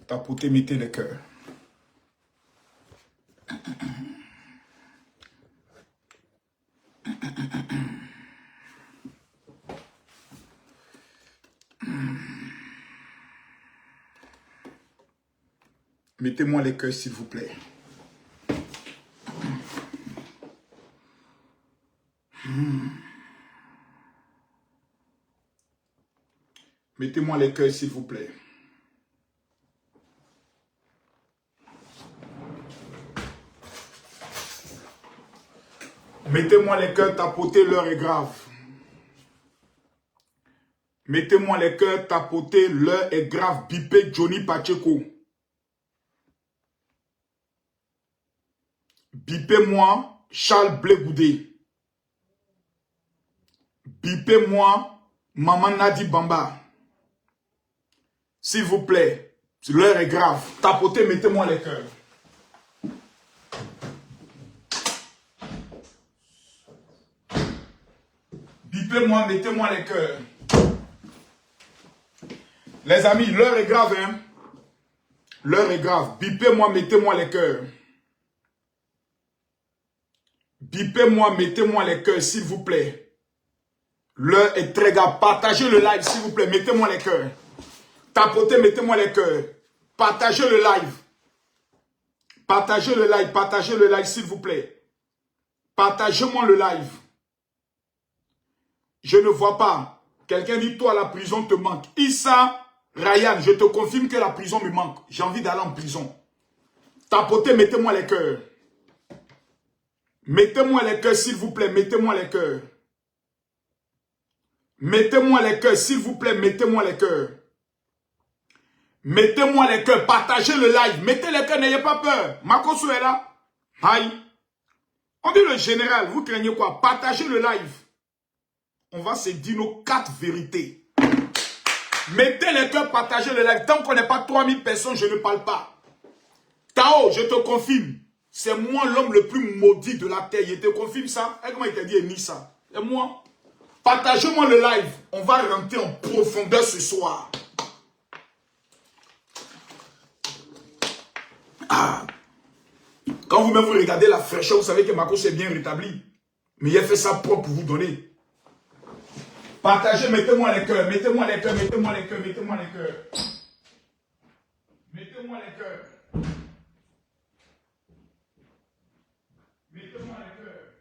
Tapotez, mettez le cœur. Mettez-moi les cœurs, s'il vous plaît. Mettez-moi les cœurs, s'il vous plaît. Mettez-moi les cœurs, tapotez, l'heure est grave. Mettez-moi les cœurs, tapotez, l'heure est grave. Bipé Johnny Pacheco. Bipez-moi Charles Blegoudé. Bipez-moi Maman Nadi Bamba. S'il vous plaît, l'heure est grave. Tapotez, mettez-moi les cœurs. Bipez-moi, mettez-moi les cœurs. Les amis, l'heure est grave, hein. L'heure est grave. Bipez-moi, mettez-moi les cœurs. Bipez-moi, mettez-moi les cœurs, s'il vous plaît. L'heure est très grave. Partagez le live, s'il vous plaît. Mettez-moi les cœurs. Tapotez, mettez-moi les cœurs. Partagez le live. Partagez le live. Partagez le live, s'il vous plaît. Partagez-moi le live. Je ne vois pas. Quelqu'un dit, toi, la prison te manque. Issa, Ryan, je te confirme que la prison me manque. J'ai envie d'aller en prison. Tapotez, mettez-moi les cœurs. Mettez-moi les cœurs, s'il vous plaît. Mettez-moi les cœurs. Mettez-moi les cœurs, s'il vous plaît. Mettez-moi les cœurs. Mettez-moi les cœurs. Partagez le live. Mettez les cœurs, n'ayez pas peur. Makoso est là. Aïe. On dit le général, vous craignez quoi? Partagez le live. On va se dire nos 4 vérités. Mettez les cœurs, partagez le live. Tant qu'on n'est pas 3000 personnes, je ne parle pas. Tao, je te confirme. C'est moi l'homme le plus maudit de la terre. Je te confirme ça. Et comment il t'a dit, ni ça? C'est moi. Partagez-moi le live. On va rentrer en profondeur ce soir. Ah. Quand vous-même vous regardez la fraîcheur, vous savez que Marco s'est bien rétabli. Mais il a fait ça propre pour vous donner. Partagez, mettez-moi les cœurs, mettez-moi les cœurs, mettez-moi les cœurs, mettez-moi les cœurs. Mettez-moi les cœurs. Mettez-moi les cœurs.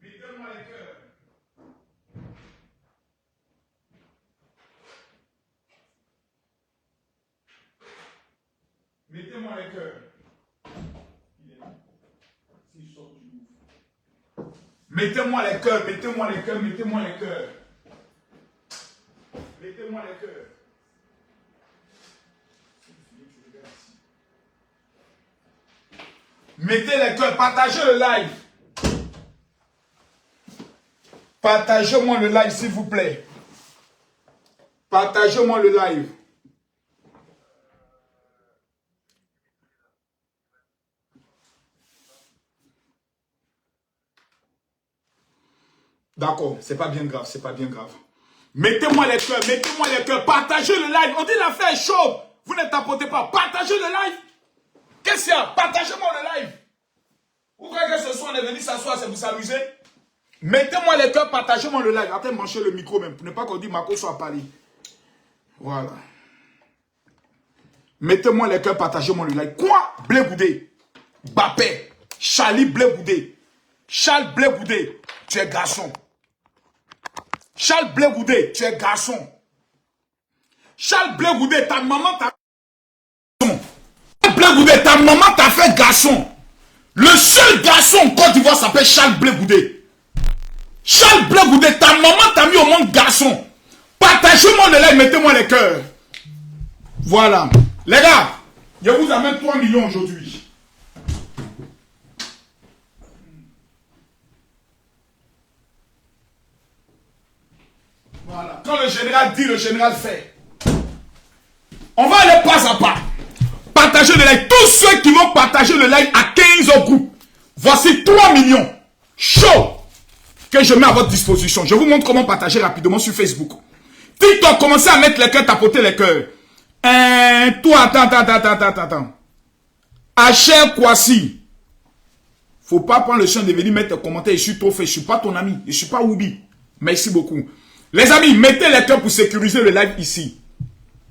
Mettez-moi les cœurs. Mettez-moi les cœurs. Mettez-moi les cœurs, mettez-moi les cœurs, mettez-moi les cœurs. Mettez-moi les cœurs. Mettez les cœurs, partagez le live. Partagez-moi le live, s'il vous plaît. Partagez-moi le live. D'accord, c'est pas bien grave, c'est pas bien grave. Mettez-moi les cœurs, partagez le live. On dit l'affaire est chaude. Vous ne tapotez pas, partagez le live. Qu'est-ce qu'il y a? Partagez-moi le live. Vous croyez que ce soir on est venu s'asseoir, c'est vous s'amuser? Mettez-moi les cœurs, partagez-moi le live. Attends, manchez le micro même, pour ne pas qu'on dise Marco soit parlé. Voilà. Mettez-moi les cœurs, partagez-moi le live. Quoi? Blé Goudé, Bappé, Charlie Blé Goudé, Charles Blé Goudé, tu es garçon. Charles Blé Goudé, tu es garçon. Charles Blé Goudé, ta maman t'a fait garçon. Charles Blé Goudé, ta maman t'a fait garçon. Le seul garçon en Côte d'Ivoire s'appelle Charles Blé Goudé. Charles Blé Goudé, ta maman t'a mis au monde garçon. Partagez-moi le live, mettez-moi les cœurs. Voilà. Les gars, je vous amène 3 millions aujourd'hui. Voilà. Quand le général dit, le général fait. On va aller pas à pas. Partagez le live. Tous ceux qui vont partager le live à 15 au groupe. Voici 3 millions. Chaud. que je mets à votre disposition. Je vous montre comment partager rapidement sur Facebook. TikTok, commencez à mettre les cœurs, tapoter les cœurs. Toi, attends. Achel Kwasi. Faut pas prendre le champ de venir mettre tes commentaires. Je suis trop fait. Je suis pas ton ami. Je suis pas Woubi. Merci beaucoup. Les amis, mettez les cœurs pour sécuriser le live ici.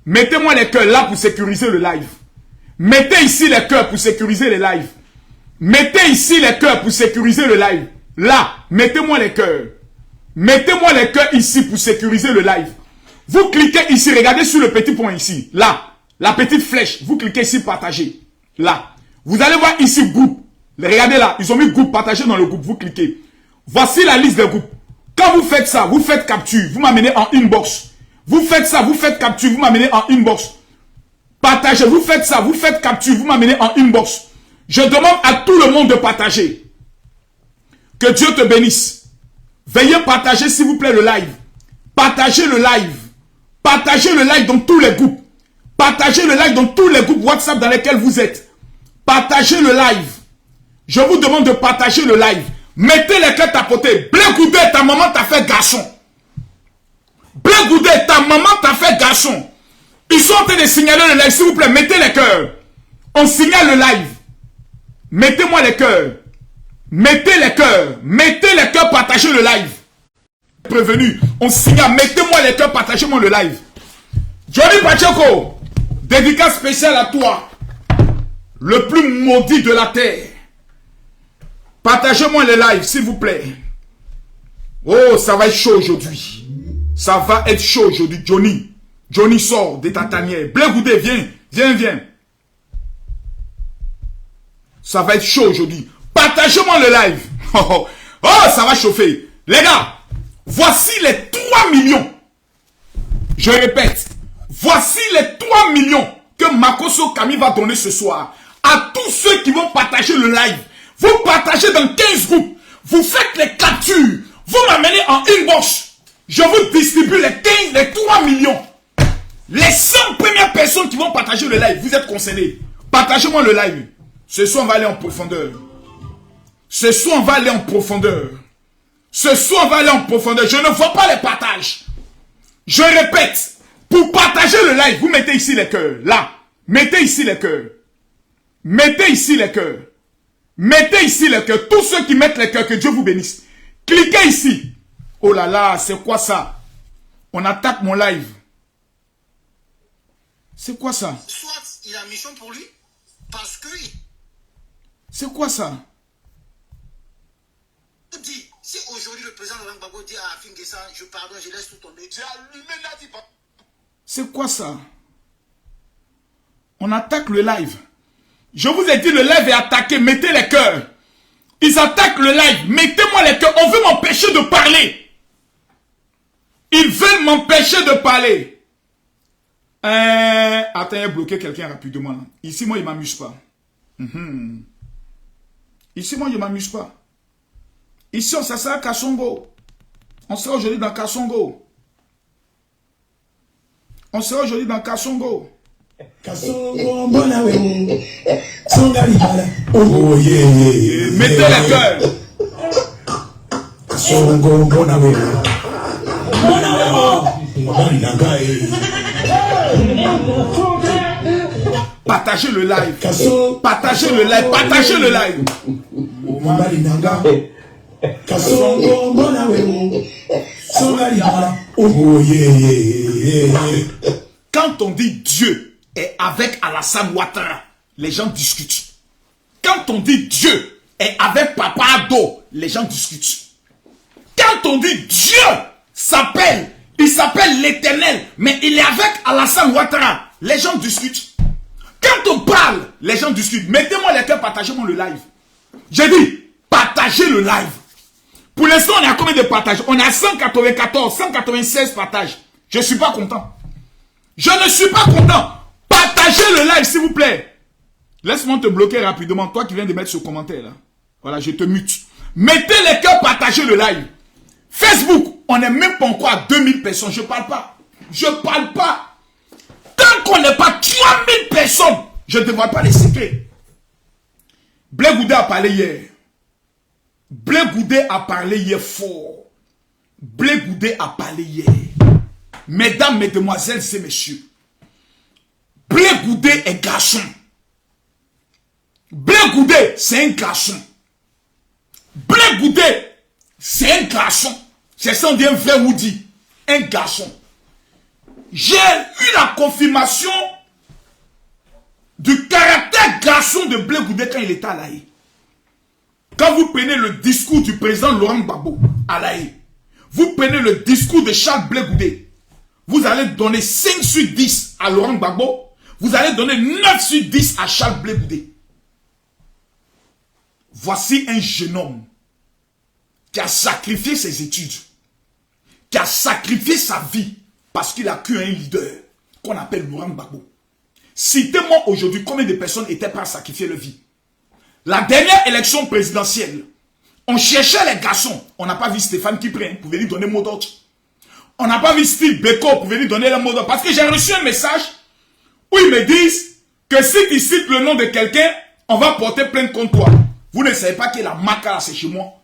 Mettez-moi les cœurs là pour sécuriser le live. Mettez ici les cœurs pour sécuriser le live. Mettez ici les cœurs pour sécuriser le live. Là, mettez-moi les cœurs. Mettez-moi les cœurs ici pour sécuriser le live. Vous cliquez ici, regardez sur le petit point ici. Là, la petite flèche. Vous cliquez ici, partager. Là. Vous allez voir ici, groupe. Regardez là, ils ont mis groupe, partager dans le groupe. Vous cliquez. Voici la liste des groupes. Quand vous faites ça, vous faites capture. Vous m'amenez en inbox. Vous faites ça, vous faites capture. Vous m'amenez en inbox. Partagez. Vous faites ça, vous faites capture. Vous m'amenez en inbox. Je demande à tout le monde de partager. Que Dieu te bénisse. Veuillez partager s'il vous plaît le live. Partagez le live. Partagez le live dans tous les groupes. Partagez le live dans tous les groupes WhatsApp dans lesquels vous êtes. Partagez le live. Je vous demande de partager le live. Mettez les cœurs tapotés. Blé Goudé, ta maman t'a fait garçon. Blé Goudé, ta maman t'a fait garçon. Ils sont en train de signaler le live. S'il vous plaît, mettez les cœurs. On signale le live. Mettez-moi les cœurs. Mettez les cœurs. Mettez les cœurs, partagez le live. Prévenu. On signale. Mettez-moi les cœurs, partagez-moi le live. Johnny Pacheco, dédicace spéciale à toi. Le plus maudit de la terre. Partagez-moi les lives, s'il vous plaît. Oh, ça va être chaud aujourd'hui. Ça va être chaud aujourd'hui, Johnny. Johnny sort de ta tanière. Blé Goudé, viens. Ça va être chaud aujourd'hui. Partagez-moi le live. Oh, ça va chauffer. Les gars, voici les 3 millions. Je répète. Voici les 3 millions que Makoso Kami va donner ce soir. À tous ceux qui vont partager le live. Vous partagez dans 15 groupes. Vous faites les captures. Vous m'amenez en inbox. Je vous distribue les 3 millions. Les 100 premières personnes qui vont partager le live. Vous êtes concernés. Partagez-moi le live. Ce soir, on va aller en profondeur. Ce soir, on va aller en profondeur. Ce soir, on va aller en profondeur. Je ne vois pas les partages. Je répète. Pour partager le live, vous mettez ici les cœurs. Là. Mettez ici les cœurs. Mettez ici les cœurs. Mettez ici les cœurs. Tous ceux qui mettent les cœurs, que Dieu vous bénisse. Cliquez ici. Oh là là, c'est quoi ça? On attaque mon live. C'est quoi ça? Soit il a mission pour lui, parce que... C'est quoi ça? Dit, si aujourd'hui le président Laurent Gbagbo dit à Fingessa, je pardonne, je laisse tout tomber, j'ai allumé la vie. C'est quoi ça? On attaque le live. Je vous ai dit, le live est attaqué. Mettez les cœurs. Ils attaquent le live. Mettez-moi les cœurs. On veut m'empêcher de parler. Ils veulent m'empêcher de parler. Attends, bloquer quelqu'un rapidement. Là. Ici, moi, il ne m'amuse pas. Ici, moi, je ne m'amuse pas. Ici, on sera à Kassongo. On sera aujourd'hui dans Kassongo. On sera aujourd'hui dans Kassongo. Kasongo mbona we songa libala oh yeah mettez la gueule. Kasongo mbona we mbona nangae. Partagez le live. Partagez le live. Partagez le live. Mbali nanga. Kasongo mbona we songa libala oh yeah. Quand on dit Dieu est avec Alassane Ouattara, les gens discutent. Quand on dit Dieu est avec Papa Ado, les gens discutent. Quand on dit Dieu il s'appelle l'Éternel, mais il est avec Alassane Ouattara, les gens discutent. Quand on parle, les gens discutent. Mettez-moi les cœurs, partagez-moi le live. J'ai dit, partagez le live. Pour l'instant, on est à combien de partages? On est à 194, 196 partages. Je ne suis pas content. Je ne suis pas content. Partagez le live, s'il vous plaît. Laisse-moi te bloquer rapidement. Toi qui viens de mettre ce commentaire là. Voilà, je te mute. Mettez les cœurs, partagez le live. Facebook, on n'est même pas encore à 2000 personnes. Je ne parle pas. Je ne parle pas. Tant qu'on n'est pas 3000 personnes, je ne dévoile pas les secrets. Blé Goudé a parlé hier. Blé Goudé a parlé hier fort. Blé Goudé a parlé hier. Mesdames, mesdemoiselles et messieurs. Blé Goudé est garçon. Blé Goudé, c'est un garçon. Blé Goudé, c'est un garçon. C'est ça, on dit un vrai Woody. Un garçon. J'ai eu la confirmation du caractère garçon de Blé Goudé quand il était à l'Aïe. Quand vous prenez le discours du président Laurent Gbagbo à l'Aïe, vous prenez le discours de Charles Blé Goudé, vous allez donner 5 sur 10 à Laurent Gbagbo, vous allez donner 9 sur 10 à Charles Blé Goudé. Voici un jeune homme qui a sacrifié ses études, qui a sacrifié sa vie parce qu'il a cru un leader qu'on appelle Laurent Gbagbo. Citez-moi aujourd'hui combien de personnes étaient prêtes à sacrifier leur vie. La dernière élection présidentielle, on cherchait les garçons. On n'a pas vu Stéphane Kipré pour venir donner mot d'ordre. On n'a pas vu Steve Beko pour venir donner le mot d'ordre. Parce que j'ai reçu un message où ils me disent que si tu cites le nom de quelqu'un, on va porter plainte contre toi. Vous ne savez pas que la maca c'est chez moi.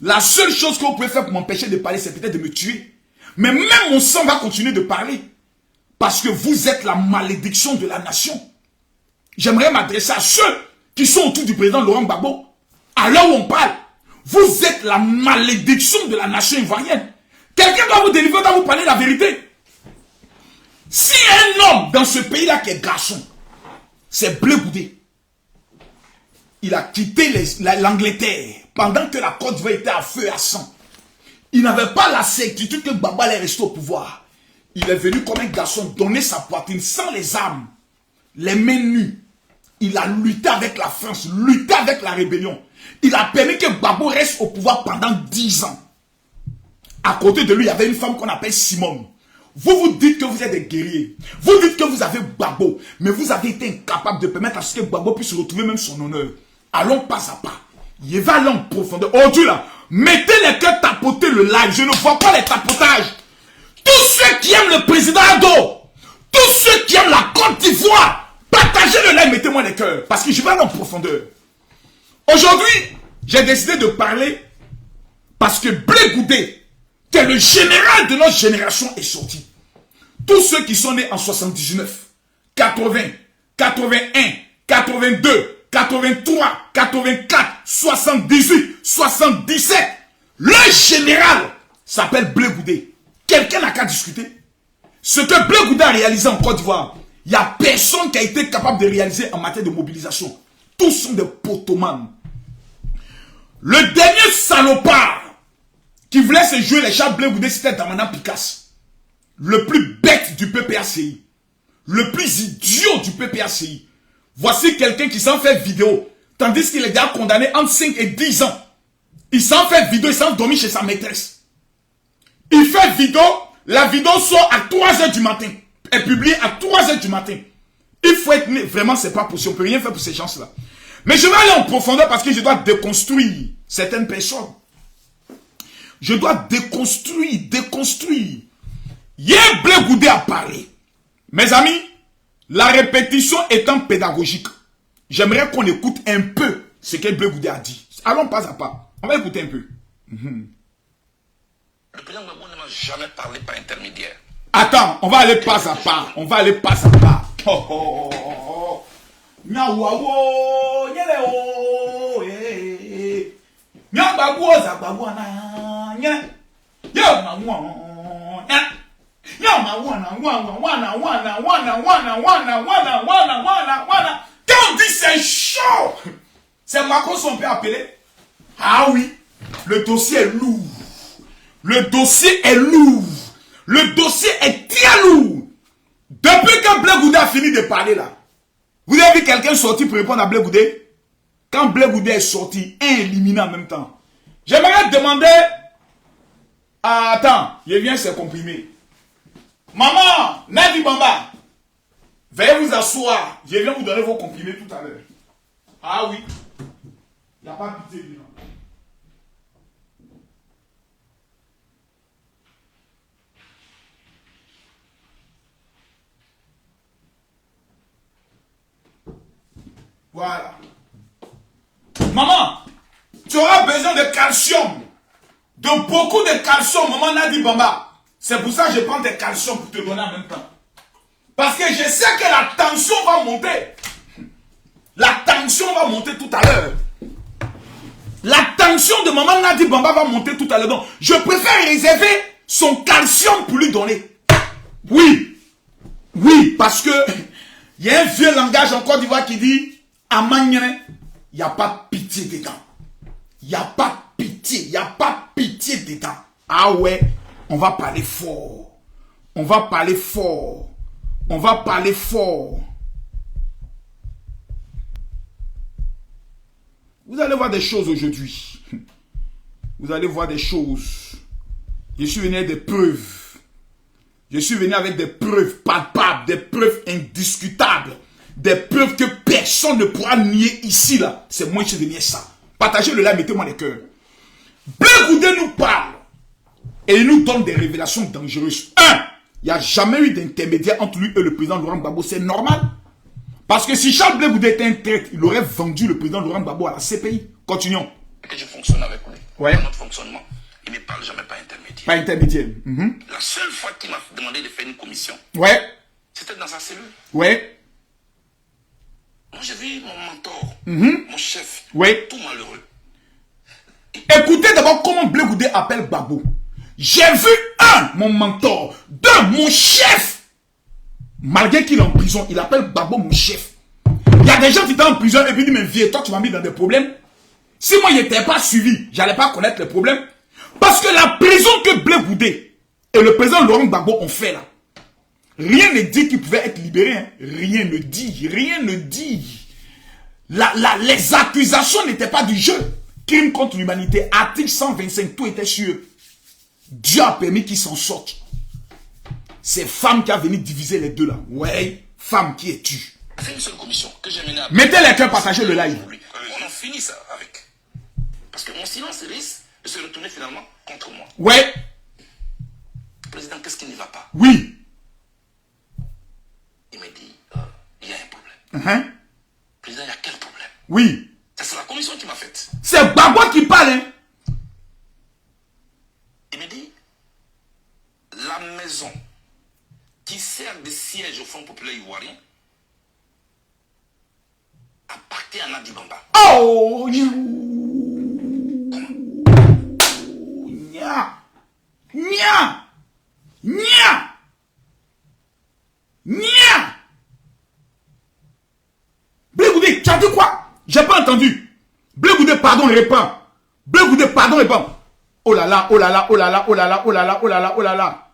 La seule chose que vous pouvez faire pour m'empêcher de parler, c'est peut-être de me tuer. Mais même mon sang va continuer de parler. Parce que vous êtes la malédiction de la nation. J'aimerais m'adresser à ceux qui sont autour du président Laurent Gbagbo. À l'heure où on parle, vous êtes la malédiction de la nation ivoirienne. Quelqu'un doit vous délivrer, doit vous parler la vérité. Si un homme dans ce pays-là qui est garçon, c'est Blé Goudé. Il a quitté l'Angleterre pendant que la Côte d'Ivoire était à feu et à sang. Il n'avait pas la certitude que Gbagbo allait rester au pouvoir. Il est venu comme un garçon donner sa poitrine sans les armes, les mains nues. Il a lutté avec la France, lutté avec la rébellion. Il a permis que Gbagbo reste au pouvoir pendant 10 ans. À côté de lui, il y avait une femme qu'on appelle Simone. Vous vous dites que vous êtes des guerriers. Vous dites que vous avez Gbagbo. Mais vous avez été incapable de permettre à ce que Gbagbo puisse retrouver même son honneur. Allons pas à pas. Il va aller en profondeur. Aujourd'hui là, mettez les cœurs tapoter le live. Je ne vois pas les tapotages. Tous ceux qui aiment le président Ado, tous ceux qui aiment la Côte d'Ivoire, partagez le live, mettez-moi les cœurs. Parce que je vais aller en profondeur. Aujourd'hui, j'ai décidé de parler parce que Blé Goudé, qui est le général de notre génération, est sorti. Tous ceux qui sont nés en 79, 80, 81, 82, 83, 84, 78, 77, le général s'appelle Blé Goudé. Quelqu'un n'a qu'à discuter. Ce que Blé Goudé a réalisé en Côte d'Ivoire, il n'y a personne qui a été capable de réaliser en matière de mobilisation. Tous sont des potomanes. Le dernier salopard qui voulait se jouer les chats Blé Goudé, c'était Damana Picasse. Le plus bête du PPACI. Le plus idiot du PPACI. Voici quelqu'un qui s'en fait vidéo. Tandis qu'il est déjà condamné entre 5 et 10 ans. Il s'en fait vidéo, il s'en dormit chez sa maîtresse. Il fait vidéo, la vidéo sort à 3 h du matin. Est publiée à 3 h du matin. Il faut être... Vraiment, c'est pas possible. On peut rien faire pour ces gens-là. Mais je vais aller en profondeur parce que je dois déconstruire certaines personnes. Je dois déconstruire. Hier, Blé Goudé a parlé. Mes amis, la répétition étant pédagogique, j'aimerais qu'on écoute un peu ce que Blé Goudé a dit. Allons pas à pas. On va écouter un peu. Le président Gbagbo ne m'a jamais parlé par intermédiaire. Attends, on va aller pas à pas. On va aller pas à pas. Oh, oh, oh, oh. Nyawawo, nyelewo, eh. Nyambagwo, zabagwo na, nye. Yo, na wana. Yo, na wana. Quand on dit c'est chaud, c'est Macron son peut appeler. Ah oui, le dossier est lourd. Le dossier est lourd. Le dossier est très lourd. Depuis que Blé Goudé a fini de parler là, vous avez vu quelqu'un sortir pour répondre à Blé Goudé? Quand Blé Goudé est sorti, un éliminé en même temps. J'aimerais demander... Attends, je viens se comprimer. Maman, Nadi Bamba, veuillez vous asseoir. Je viens vous donner vos comprimés tout à l'heure. Ah oui. Il n'y a pas pitié, lui. Voilà. Maman, Tu auras besoin de calcium. De beaucoup de calcium, maman Nadi Bamba. C'est pour ça que je prends des calcium pour te donner en même temps. Parce que je sais que la tension va monter. La tension va monter tout à l'heure. La tension de maman Nadi Bamba va monter tout à l'heure. Donc, je préfère réserver son calcium pour lui donner. Oui. Oui, parce que il y a un vieux langage en Côte d'Ivoire qui dit Amanyene, il n'y a pas pitié dedans. Il n'y a pas pitié. Il n'y a pas pitié dedans. Ah ouais, on va parler fort. On va parler fort. On va parler fort. Vous allez voir des choses aujourd'hui. Vous allez voir des choses. Je suis venu avec des preuves. Je suis venu avec des preuves palpables, des preuves indiscutables, des preuves que personne ne pourra nier ici, là. C'est moi qui suis venu avec ça. Partagez le live, mettez-moi les cœurs. Blé Goudé nous parle et il nous donne des révélations dangereuses. Un, il n'y a jamais eu d'intermédiaire entre lui et le président Laurent Gbagbo. C'est normal. Parce que si Charles Blé Goudé était un traître, il aurait vendu le président Laurent Gbagbo à la CPI. Continuons. Que je fonctionne avec lui. Ouais. Dans notre fonctionnement, il ne me parle jamais par intermédiaire. Pas intermédiaire. La seule fois qu'il m'a demandé de faire une commission, Ouais. c'était dans sa cellule. Ouais. Moi, j'ai vu mon mentor, mon chef, Ouais. tout malheureux. Écoutez d'abord comment Blé Goudé appelle Gbagbo. J'ai vu un, mon mentor. Deux, mon chef. Malgré qu'il est en prison, il appelle Gbagbo mon chef. Il y a des gens qui étaient en prison et puis disent, mais vieux, toi tu m'as mis dans des problèmes. Si moi je n'étais pas suivi, j'allais pas connaître les problèmes. Parce que la prison que Blé Goudé et le président Laurent Gbagbo ont fait là, rien ne dit qu'il pouvait être libéré. Hein. Rien ne dit. Rien ne dit. Les accusations n'étaient pas du jeu. Crime contre l'humanité, article 125, tout était sur eux. Dieu a permis qu'ils s'en sortent. C'est femme qui a venu diviser les deux là. Ouais, femme qui est tue. C'est une seule commission que j'ai menée à... Mettez les cœurs, partagez le live. On en finit ça avec. Parce que mon silence risque de se retourner finalement contre moi. Ouais. Président, qu'est-ce qui ne va pas? Oui. Il me dit, il y a un problème. Président, il y a quel problème? Oui. C'est la commission qui m'a faite. C'est Gbagbo qui parle. Hein? Il me dit, la maison qui sert de siège au Front populaire ivoirien appartient à Nadi Bamba. Oh! Nya! Nya! Nya! Nya! Blé Goudé, tu as dit quoi? J'ai pas entendu. Blé Goudé, pardon, réponds. Blé Goudé, pardon, réponds. Oh là là, oh là là, oh là là, oh là là, oh là là, oh là là, oh là là.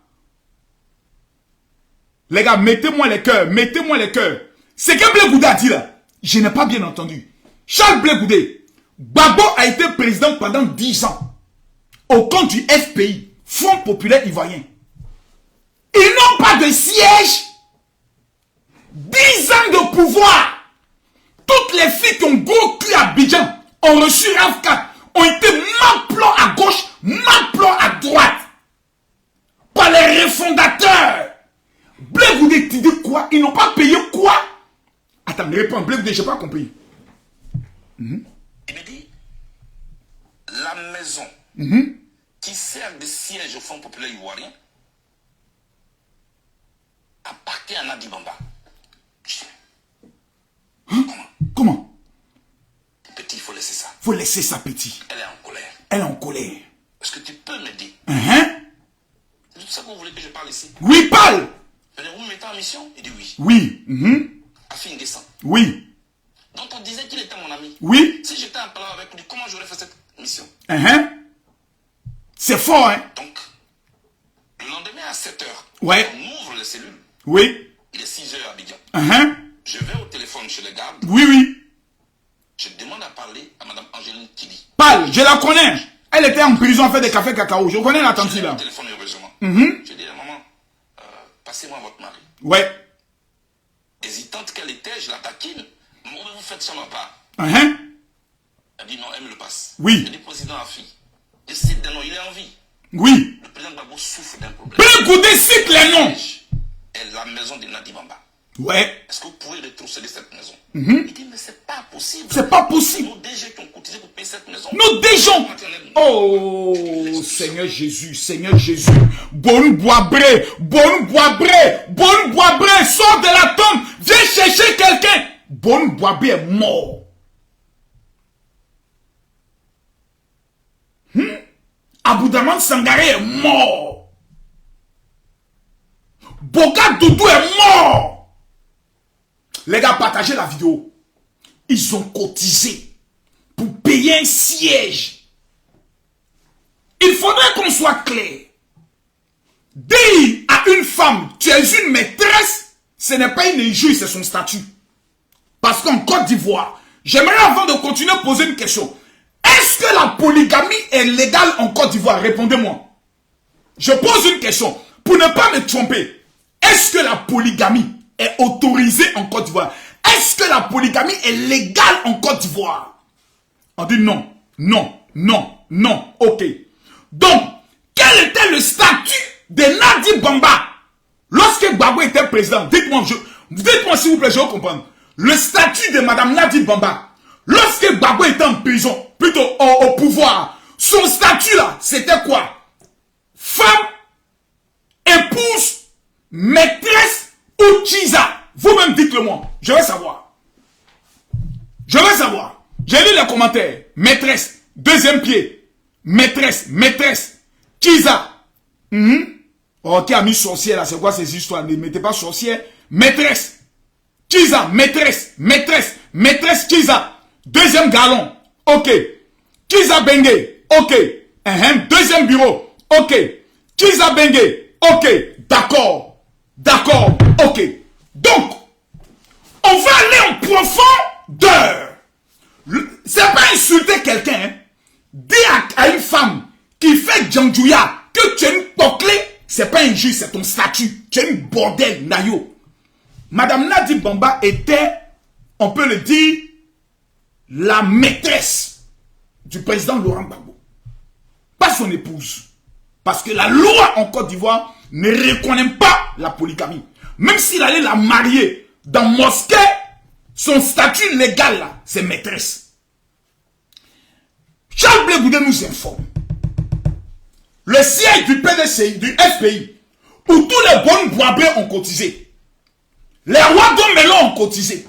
Les gars, mettez-moi les cœurs, mettez-moi les cœurs. C'est que Blé Goudé a dit là. Je n'ai pas bien entendu. Charles Blé Goudé, Gbagbo a été président pendant 10 ans. Au compte du FPI, Front populaire ivoirien. Ils n'ont pas de siège. 10 ans de pouvoir. Toutes les filles qui ont gros cul à Abidjan ont reçu RAV4, ont été maplants à gauche, maplants à droite. Par les refondateurs. Blé Goudé, tu dis quoi? Ils n'ont pas payé quoi? Attends, réponds, Blé Goudé, je n'ai pas compris. Il me dit, la maison qui sert de siège au Front populaire ivoirien appartient à Nadi Bamba. Comment? Petit, il faut laisser ça. Faut laisser ça, petit. Elle est en colère. Elle est en colère. Est-ce que tu peux m'aider? C'est tout ça que vous voulez que je parle ici? Oui, parle. Vous me mettez en mission? Il dit oui. Oui. Afin Guessan. Oui. Donc on disait qu'il était mon ami. Oui. Si j'étais en plan avec lui, comment j'aurais fait cette mission? C'est fort, hein? Donc, le lendemain à 7h, Ouais. on ouvre les cellules. Oui. Il est 6h à Abidjan. Je vais au téléphone chez les gardes. Oui. Je demande à parler à Mme Angéline Kili. Parle, je la connais. Elle était en prison à faire des cafés cacao. Je connais la tante là. Je téléphone heureusement. Je dis à maman, passez-moi votre mari. Ouais. Hésitante qu'elle était, je la taquine. Maman, vous faites ça ma part. Elle dit non, elle me le passe. Oui. Je dis président Afi. Je cite des noms, il est en vie. Oui. Le président Gbagbo souffre d'un problème. Blé Goudé, cite les noms. Et la maison de Nadi Bamba. Ouais. Est-ce que vous pouvez retrousser cette maison? Il dit, mais c'est pas possible. C'est pas possible. Nos DG qui ont cotisé pour payer cette maison. Nos DG pigeon. Oh, Seigneur Jésus, Seigneur Jésus. Bon Boabré, sors de la tombe, viens chercher quelqu'un. Bon Boabré est mort. Aboudaman Sangaré est mort. Boga Doudou est mort. Les gars, partagez la vidéo. Ils ont cotisé pour payer un siège. Il faudrait qu'on soit clair. Dire à une femme, tu es une maîtresse, ce n'est pas une injure, c'est son statut. Parce qu'en Côte d'Ivoire, j'aimerais avant de continuer poser une question. Est-ce que la polygamie est légale en Côte d'Ivoire? Répondez-moi. Je pose une question pour ne pas me tromper. Est-ce que la polygamie est autorisée en Côte d'Ivoire? Est-ce que la polygamie est légale en Côte d'Ivoire? On dit non, non, non, non. Ok. Donc, quel était le statut de Nadi Bamba lorsque Gbagbo était président? Dites-moi s'il vous plaît, je veux comprendre. Le statut de Madame Nadi Bamba lorsque Gbagbo était en prison, plutôt au pouvoir, son statut là, c'était quoi? Femme, épouse, maîtresse ou Chiza? Vous-même dites-le moi. Je veux savoir. Je veux savoir. J'ai lu les commentaires. Maîtresse, deuxième pied. Maîtresse, Chiza. Oh, qui a mis sorcière là? C'est quoi ces histoires? Ne mettez pas sorcière. Maîtresse. Chiza, maîtresse, Chiza. Deuxième galon. Ok. Chiza Bengue. Ok. Deuxième bureau. Ok. Chiza Bengue. Ok. D'accord. Ok. Donc, on va aller en profondeur. C'est pas insulter quelqu'un. Hein. Dire à une femme qui fait Djandjouya que tu es une poclée, c'est pas injuste, c'est ton statut. Tu es une bordel, Nayo. Madame Nadi Bamba était, on peut le dire, la maîtresse du président Laurent Gbagbo. Pas son épouse. Parce que la loi en Côte d'Ivoire ne reconnaît pas la polygamie. Même s'il allait la marier dans mosquée, son statut légal là, c'est maîtresse. Charles Blé Goudé nous informe. Le siège du PDCI, du FPI, où tous les bonnes boabrés ont cotisé. Les rois d'Omelo ont cotisé.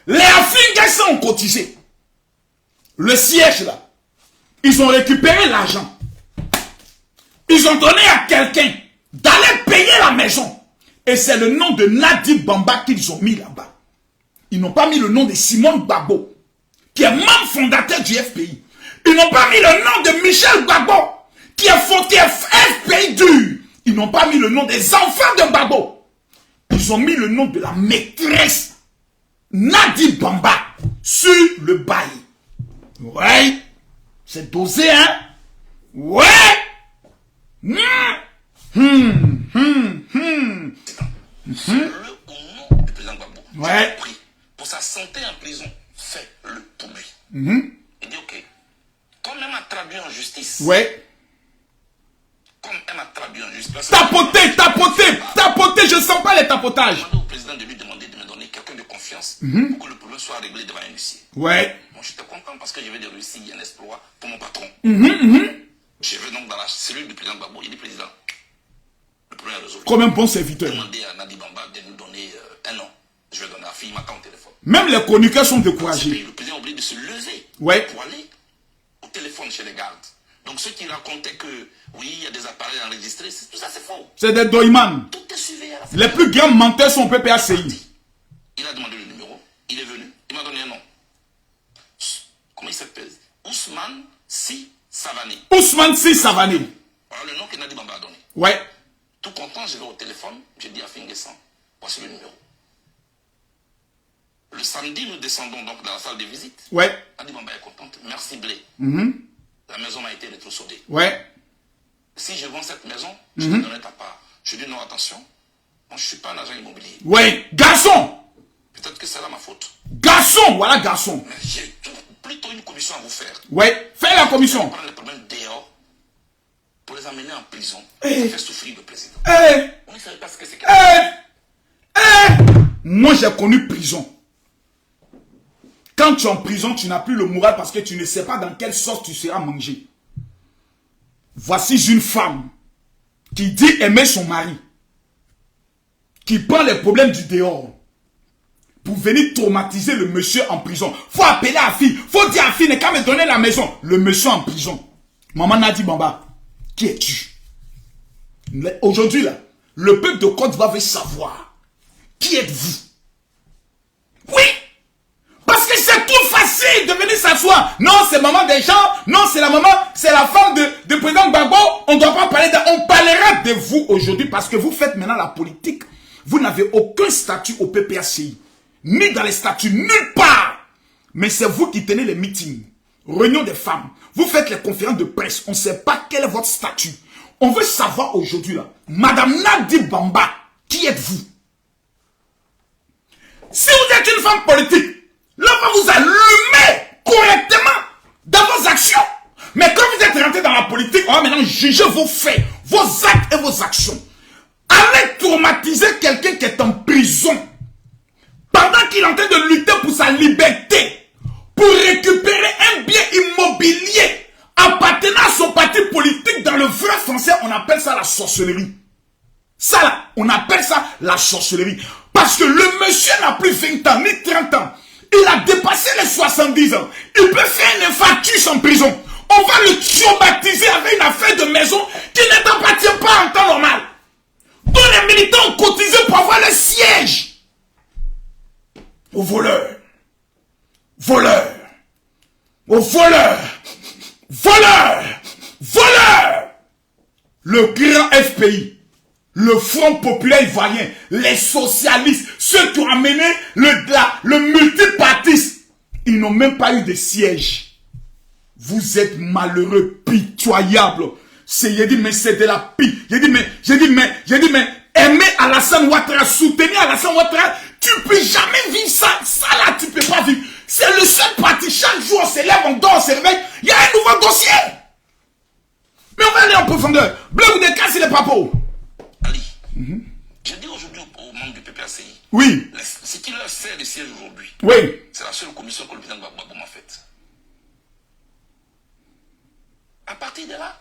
Les Afingessa ont cotisé. Le siège là, ils ont récupéré l'argent. Ils ont donné à quelqu'un d'aller payer la maison. Et c'est le nom de Nadi Bamba qu'ils ont mis là-bas. Ils n'ont pas mis le nom de Simon Gbagbo, qui est membre fondateur du FPI. Ils n'ont pas mis le nom de Michel Gbagbo, qui est FPI dur. Ils n'ont pas mis le nom des enfants de Gbagbo. Ils ont mis le nom de la maîtresse Nadi Bamba sur le bail. Ouais, c'est dosé, hein? Ouais! C'est le au nom du président Gbagbo. Ouais. Pris pour sa santé en prison, fais-le tomber. Il dit ok. Comme elle m'a traduit en justice. Ouais. Comme elle m'a traduit en justice. Tapoter, je sens pas les tapotages. Je demandais au président de lui demander de me donner quelqu'un de confiance pour que le problème soit réglé devant un huissier. Ouais. Moi j'étais content parce que je vais de réussir un exploit pour mon patron. Je vais donc dans la cellule du président Gbagbo. Il dit président, le problème est résolu. Comme un bon serviteur. Demandez à Nadi Bamba de nous donner un nom. Je vais donner la fille, m'attend au téléphone. Même les chroniqueurs sont découragés. Le président a oublié de se lever Ouais. pour aller au téléphone chez les gardes. Donc ceux qui racontaient que oui, il y a des appareils enregistrés, tout ça c'est faux. C'est des doimans. Tout est suivi à la fin. Les plus grands menteurs sont PPACI. Il a demandé le numéro, il est venu, il m'a donné un nom. Comment il s'appelle? Ousmane Si Savani. Ousmane Si Savani. Voilà le nom que Nadi Bamba a donné. Ouais. Tout content, je vais au téléphone, je dis à Fingessan, voici le numéro. Le samedi, nous descendons donc dans la salle de visite. Ouais. Nadi Bamba est contente. Merci Blé. La maison m'a été rétrocédée. Ouais. Si je vends cette maison, je te donnerai ta part. Je dis non, attention. Moi, je ne suis pas un agent immobilier. Ouais. Garçon. Peut-être que c'est là ma faute. Garçon. Voilà, garçon. Mais j'ai plutôt une commission à vous faire. Ouais. Fais la commission. Prendre les problèmes dehors pour les amener en prison. Eh. Et faire souffrir le président. On ne savait pas ce que c'est que Moi, j'ai connu prison. Quand tu es en prison, tu n'as plus le moral parce que tu ne sais pas dans quelle sauce tu seras mangé. Voici une femme qui dit aimer son mari, qui prend les problèmes du dehors pour venir traumatiser le monsieur en prison. Faut appeler la fille, faut dire à la fille, ne qu'à me donner la maison. Le monsieur en prison. Maman Nadi Bamba, qui es-tu? Aujourd'hui, là, le peuple de Côte d'Ivoire veut savoir, qui êtes-vous? Oui! Parce que c'est tout facile de venir s'asseoir. Non, c'est maman des gens. Non, c'est la maman, c'est la femme de président Gbagbo. On ne doit pas parler on parlera de vous aujourd'hui parce que vous faites maintenant la politique. Vous n'avez aucun statut au PPACI. Ni dans les statuts, nulle part. Mais c'est vous qui tenez les meetings. Réunion des femmes. Vous faites les conférences de presse. On ne sait pas quel est votre statut. On veut savoir aujourd'hui là. Madame Nadi Bamba, qui êtes-vous? Si vous êtes une femme politique, là, vous allumez correctement dans vos actions. Mais quand vous êtes rentré dans la politique, on va maintenant juger vos faits, vos actes et vos actions. Allez traumatiser quelqu'un qui est en prison pendant qu'il est en train de lutter pour sa liberté, pour récupérer un bien immobilier appartenant à son parti politique. Dans le vrai français, on appelle ça la sorcellerie. Ça là, on appelle ça la sorcellerie. Parce que le monsieur n'a plus 20 ans ni 30 ans. Il a dépassé les 70 ans. Il peut faire un infarctus en prison. On va le traumatiser avec une affaire de maison qui ne t'appartient pas en temps normal. Tous les militants ont cotisé pour avoir le siège. Aux voleurs. Voleurs. Aux voleurs. Voleurs. Voleurs. Le grand FPI. Le Front populaire ivoirien, les socialistes, ceux qui ont amené le multipartisme, ils n'ont même pas eu de siège. Vous êtes malheureux, pitoyable. J'ai dit, mais c'est de la pire. J'ai dit, mais, aimer Alassane Ouattara, soutenir Alassane Ouattara, tu peux jamais vivre ça. Ça là, tu peux pas vivre. C'est le seul parti. Chaque jour, on se lève, on dort, on se réveille. Il y a un nouveau dossier. Mais on va aller en profondeur. Bleu ou des cas, c'est les papos. Ali, je dis aujourd'hui aux membres du PPACI, oui, ce qui leur sert de siège aujourd'hui, oui, c'est la seule commission que le président Gbagbo m'a faite. À partir de là...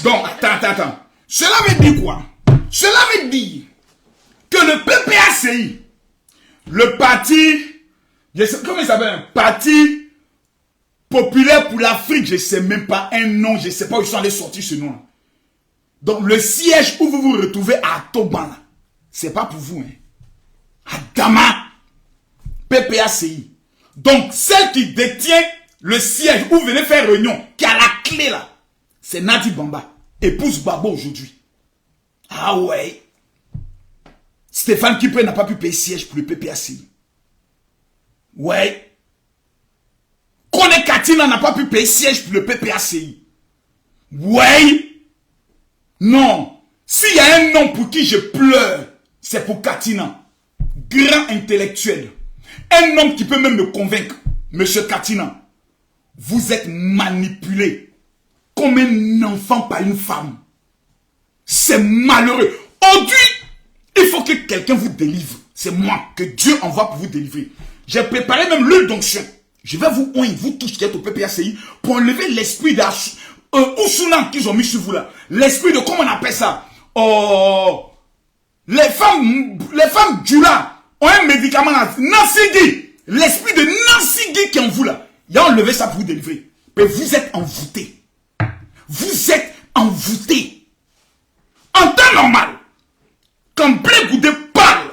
Donc, attends. Cela veut dire quoi? Cela veut dire que le PPACI, le parti, comment il s'appelle? Parti populaire pour l'Afrique, je ne sais même pas un nom, je ne sais pas où ils sont allés sortir ce nom. Donc, le siège où vous vous retrouvez à Toban, ce n'est pas pour vous. Hein. À Dama, PPACI. Donc, celle qui détient le siège où vous venez faire réunion, qui a la clé là, c'est Nadi Bamba, épouse Babo aujourd'hui. Ah ouais. Stéphane Kipre n'a pas pu payer siège pour le PPACI. Ouais. Kone Katina n'a pas pu payer siège pour le PPACI. Ouais. Non. S'il y a un nom pour qui je pleure, c'est pour Katina. Grand intellectuel. Un homme qui peut même me convaincre. Monsieur Katina, vous êtes manipulé comme un enfant par une femme. C'est malheureux. Aujourd'hui, il faut que quelqu'un vous délivre. C'est moi que Dieu envoie pour vous délivrer. J'ai préparé même l'huile d'onction. Je vais vous oindre, vous tous qui êtes au PPACI, pour enlever l'esprit d'Ousounan qu'ils ont mis sur vous là. L'esprit de, comment on appelle ça? Oh, les femmes Djoula ont un médicament, Nansigi. L'esprit de Nansigi qui est en vous là. Il a enlevé ça pour vous délivrer. Mais vous êtes envoûtés. Vous êtes envoûtés. En temps normal, quand Blé Goudé parle,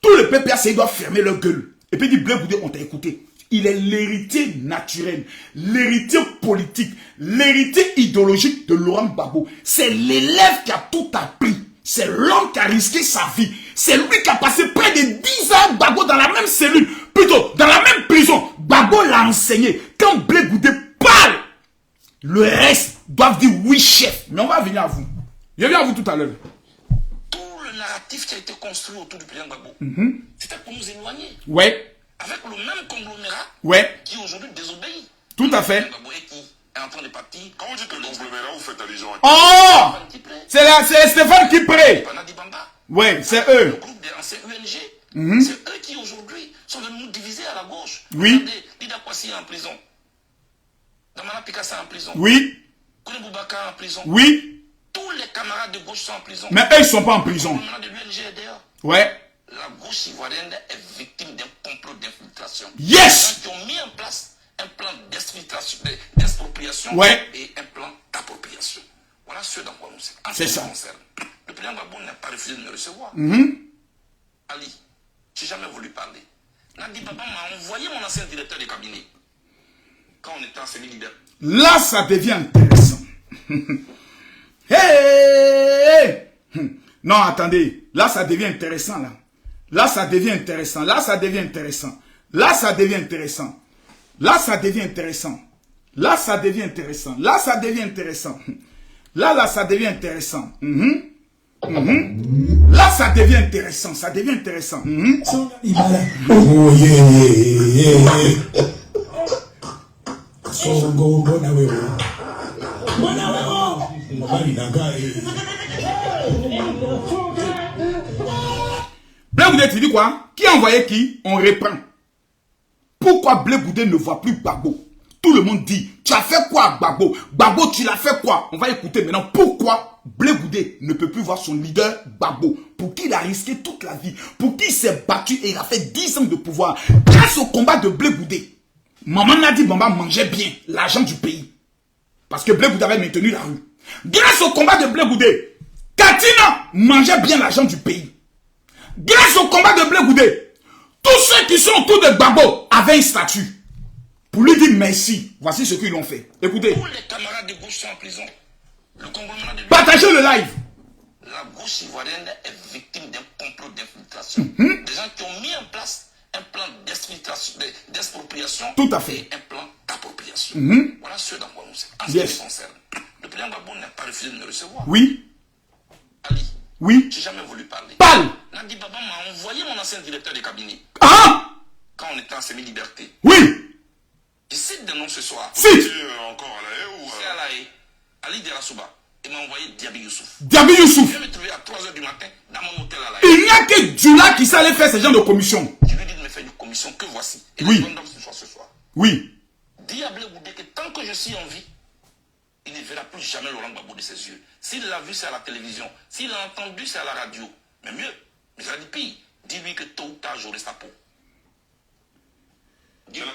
tout le PPACI doit fermer leur gueule. Et puis dit, Blé Goudé, on t'a écouté. Il est l'héritier naturel, l'héritier politique, l'héritier idéologique de Laurent Gbagbo. C'est l'élève qui a tout appris. C'est l'homme qui a risqué sa vie. C'est lui qui a passé près de 10 ans Gbagbo dans la même cellule, plutôt dans la même prison. Gbagbo l'a enseigné. Quand Blé Goudé parle, le reste doivent dire oui chef. Mais on va venir à vous. Je viens à vous tout à l'heure. Tout le narratif qui a été construit autour du président Gbagbo, c'était pour nous éloigner. Ouais. Avec le même conglomérat qui aujourd'hui désobéit. Tout à fait. Gbagbo qui est en train de partir. Quand vous dites le conglomérat, vous faites allusion à... Oh! C'est Stéphane Kipre. Nadi Bamba. Ouais, c'est Le eux. groupe des anciens UNG, C'est eux qui aujourd'hui sont venus nous diviser à la gauche. Oui. Regardez, Dida Kwasi est en prison. Damana Pikasa est en prison. Oui. Kouné Boubacar est en prison. Oui. Tous les camarades de gauche sont en prison. Mais eux, ils ne sont pas en prison. Le gouvernement de l'UNG est dehors. Ouais. La gauche ivoirienne est victime d'un complot d'infiltration. Yes! Ils ont mis en place un plan d'expropriation Ouais. et un plan d'appropriation. Voilà ce dans quoi nous sommes. En C'est ce qui ça. nous concerne, le président Gbagbo n'a pas refusé de me recevoir. Ali, j'ai jamais voulu parler. Nadi Baba m'a envoyé mon ancien directeur de cabinet quand on était en semi-liberté. Là, ça devient intéressant. Hey! Non, attendez. Là, ça devient intéressant, là. Là, ça devient intéressant. Là, ça devient intéressant. Là, ça devient intéressant. Là, ça devient intéressant. Là, ça devient intéressant. Là, ça devient intéressant. Là, ça devient intéressant. Là, ça devient intéressant. Ça devient intéressant. Songa libala. Oh yeah yeah yeah. Songo mbona wewe. Mbona wewe. Mobali nanga Blé Goudé, tu dis quoi? Qui a envoyé qui? On reprend. Pourquoi Blé Goudé ne voit plus Gbagbo? Tout le monde dit, tu as fait quoi Gbagbo? Gbagbo, tu l'as fait quoi? On va écouter maintenant pourquoi Blé Goudé ne peut plus voir son leader Gbagbo. Pour qui il a risqué toute la vie. Pour qui il s'est battu et il a fait 10 ans de pouvoir. Grâce au combat de Blé Goudé, Maman Nadi Bamba mangeait bien l'argent du pays. Parce que Blé Goudé avait maintenu la rue. Grâce au combat de Blé Goudé, Katina mangeait bien l'argent du pays. Grâce au combat de Blé Goudé, tous ceux qui sont autour de Gbagbo avaient un statut. Pour lui dire merci, voici ce qu'ils l'ont fait. Écoutez. Tous les camarades de gauche sont en prison. Le conglomérat de Partagez le live. La gauche ivoirienne est victime d'un complot d'infiltration. Des gens qui ont mis en place un plan d'expropriation Tout à fait. et un plan d'appropriation. Voilà ce dans quoi nous sommes. En ce Yes. qui me concerne, le président Gbagbo n'a pas refusé de me recevoir. Oui. Ali, Oui. j'ai jamais voulu parler. Parle. Nadi Baba m'a envoyé mon ancien directeur de cabinet Ah. quand on était en semi-liberté. Oui. Je cite des noms ce soir. Si. Tu es encore à la haie ou C'est à la haie, Ali Derasuba. Il m'a envoyé Diaby Youssouf. Diaby Je Youssouf. viens me trouver à 3 h du matin dans mon hôtel à la haie. Il n'y a que Djula qui savait faire ce genre de commission. Je lui ai dit de me faire une commission que voici. Et Oui. la bonne dame ce soir. Oui. Dis à Blé Goudé que tant que je suis en vie, il ne verra plus jamais Laurent Gbagbo de ses yeux. S'il l'a vu, c'est à la télévision. S'il l'a entendu, c'est à la radio. Mais mieux, mais ça dit pire. Dis-lui que tôt ou tard, j'aurai sa peau. Dis-le.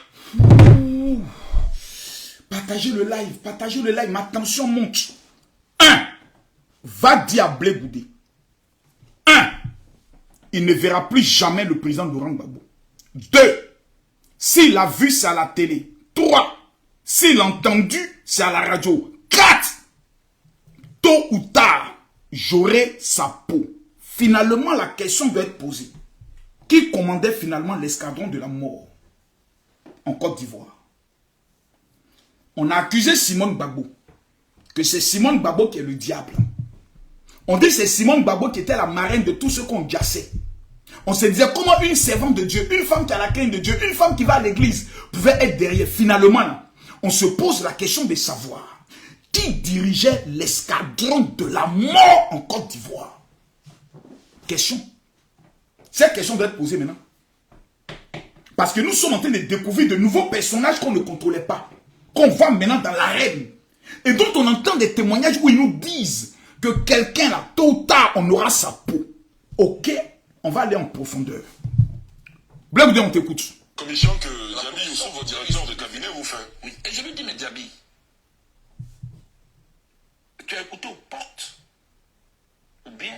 Partagez le live, ma tension monte. 1. Va dire à Blé Goudé. 1. Il ne verra plus jamais le président Laurent Gbagbo. 2. S'il a vu, c'est à la télé. 3. S'il a entendu, c'est à la radio. 4. Tôt ou tard, j'aurai sa peau. Finalement, la question doit être posée. Qui commandait finalement l'escadron de la mort en Côte d'Ivoire? On a accusé Simone Gbagbo, que c'est Simone Gbagbo qui est le diable. On dit que c'est Simone Gbagbo qui était la marraine de tout ce qu'on gassait. On se disait comment une servante de Dieu, une femme qui a la crainte de Dieu, une femme qui va à l'église, pouvait être derrière. Finalement, là, on se pose la question de savoir qui dirigeait l'escadron de la mort en Côte d'Ivoire. Question. Cette question doit être posée maintenant. Parce que nous sommes en train de découvrir de nouveaux personnages qu'on ne contrôlait pas. Qu'on voit maintenant dans l'arène. Et dont on entend des témoignages où ils nous disent que quelqu'un là, tôt ou tard, on aura sa peau. Ok, on va aller en profondeur. Blé Goudé, on t'écoute. commission que Diaby Youssouf, votre directeur de cabinet, vous fait. Oui. Et je lui dis, mais Diaby, tu as écouté aux portes? Ou bien,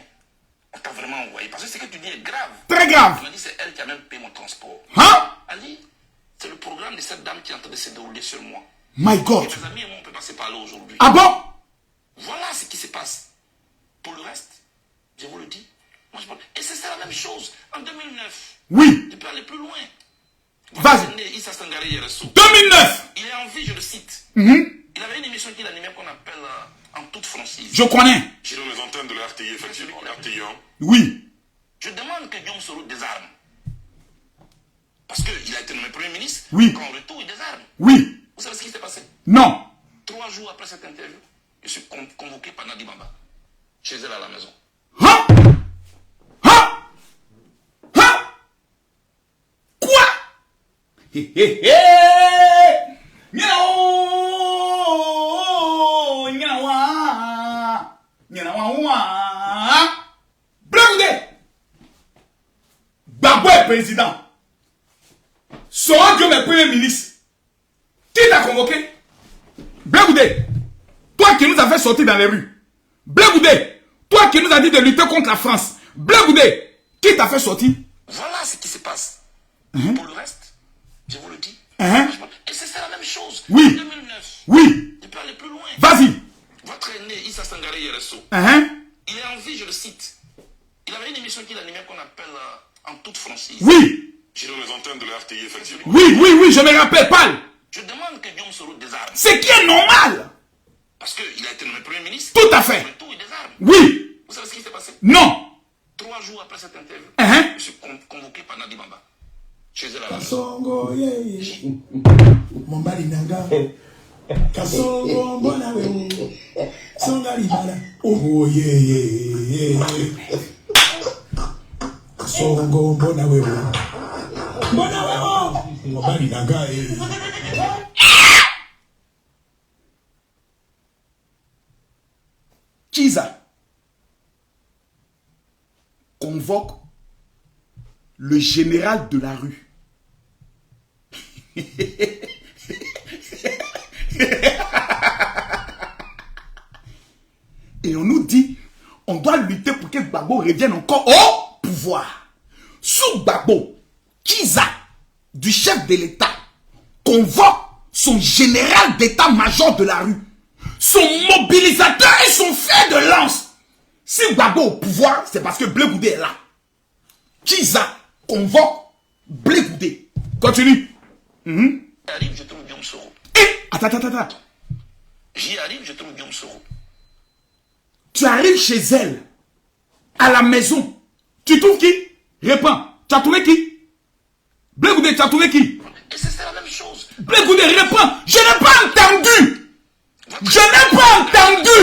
on t'a vraiment envoyé? Parce que ce que tu dis est grave. Très grave. Tu m'as dit, c'est elle qui a même payé mon transport. Hein? Ali, c'est le programme de cette dame qui est en train de se dérouler sur moi. My Et God. mes amis et moi, on ne peut pas se parler aujourd'hui. Ah bon? Voilà ce qui se passe. Pour le reste, je vous le dis. Moi, je pense... Et c'est la même chose. En 2009, Oui. tu peux aller plus loin. Vas-y. Issa Sangaré Yeresso. 2009. Il est en vie, je le cite. Il avait une émission qu'il animait qu'on appelle En toute franchise. Je connais. Sur les antennes de la RTI, effectivement, RTI 1. Oui. Je demande que Guillaume Soro désarme. Parce qu'il a été nommé Premier ministre. Oui. Qu'en retour, il désarme. Oui. Vous savez ce qui s'est passé? Non. 3 jours après cette interview, je suis convoqué par Nadi Bamba. Chez elle à la maison. Hein? Hein? Hein? Hé, hé, hé. Miaou, miaouah, miaouah. Blé Goudé. Gbagbo est président. Soro Diom est premier ministre. Qui t'a convoqué? Blé Goudé. Toi qui nous as fait sortir dans les rues. Blé Goudé. Toi qui nous as dit de lutter contre la France. Blé Goudé. Qui t'a fait sortir? Voilà ce qui se passe. Pour le reste, je vous le dis. Et c'est la même chose. Oui. En 2009. Oui. Il peut aller plus loin. Vas-y. Votre aîné, Issa Sangaré Yereso, il est en vie, je le cite. Il avait une émission qu'il animait qu'on appelle En toute franchise. Oui. Sur les antennes de la RTI, effectivement. Oui, oui, oui, je me rappelle, parle. Je demande que Guillaume Soro désarme. Ce qui est normal. Parce qu'il a été nommé Premier ministre. Tout à fait. Tout, il désarme. Oui. Vous savez ce qui s'est passé? Non. 3 jours après cette interview, je suis convoqué par Nadi Bamba. Chez elle à la maison. Kasongo ye Mombali nanga Kasongo mbona we Songa libala Oh ye Kasongo mbona we Mombali nanga Kiza convoque le général de la rue. Et on nous dit, on doit lutter pour que Gbagbo revienne encore au pouvoir. Sous Gbagbo, Kiza, du chef de l'État, convoque son général d'état-major de la rue, son mobilisateur et son fer de lance. Si Gbagbo au pouvoir, c'est parce que Blé Goudé est là. Kiza convoque Blé Goudé. Continue. J'arrive, je trouve Guillaume Soro. Attends. J'y arrive, je trouve Guillaume Soro. Tu arrives chez elle, à la maison. Tu trouves qui? Réponds. Tu as trouvé qui? Blé Goudé, tu as trouvé qui? Et c'est la même chose. Blé Goudé, réponds. Je n'ai pas entendu. Je n'ai pas entendu.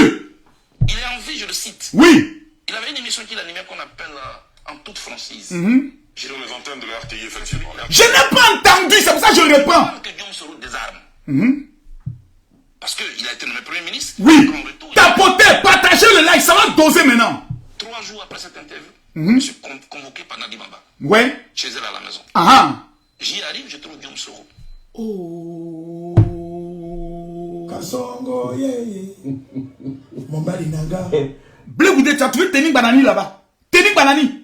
Il est en vie, je le cite. Oui. Il avait une émission qu'il animait qu'on appelle En toute franchise. Sur les antennes de la RTI, effectivement. Je n'ai pas entendu, c'est pour ça que je réponds. Que Guillaume Soro désarme. Parce qu'il a été nommé Premier ministre. Oui. En retour, Tapotez, partagez le like, ça va doser maintenant. 3 jours après cette interview, je suis convoqué par Nadi Bamba. Ouais. Chez elle à la maison. J'y arrive, je trouve Guillaume Soro. Kasongo ye Mombali nanga Blé Goudé, tu as trouvé Tening Banani là-bas. Tening Banani.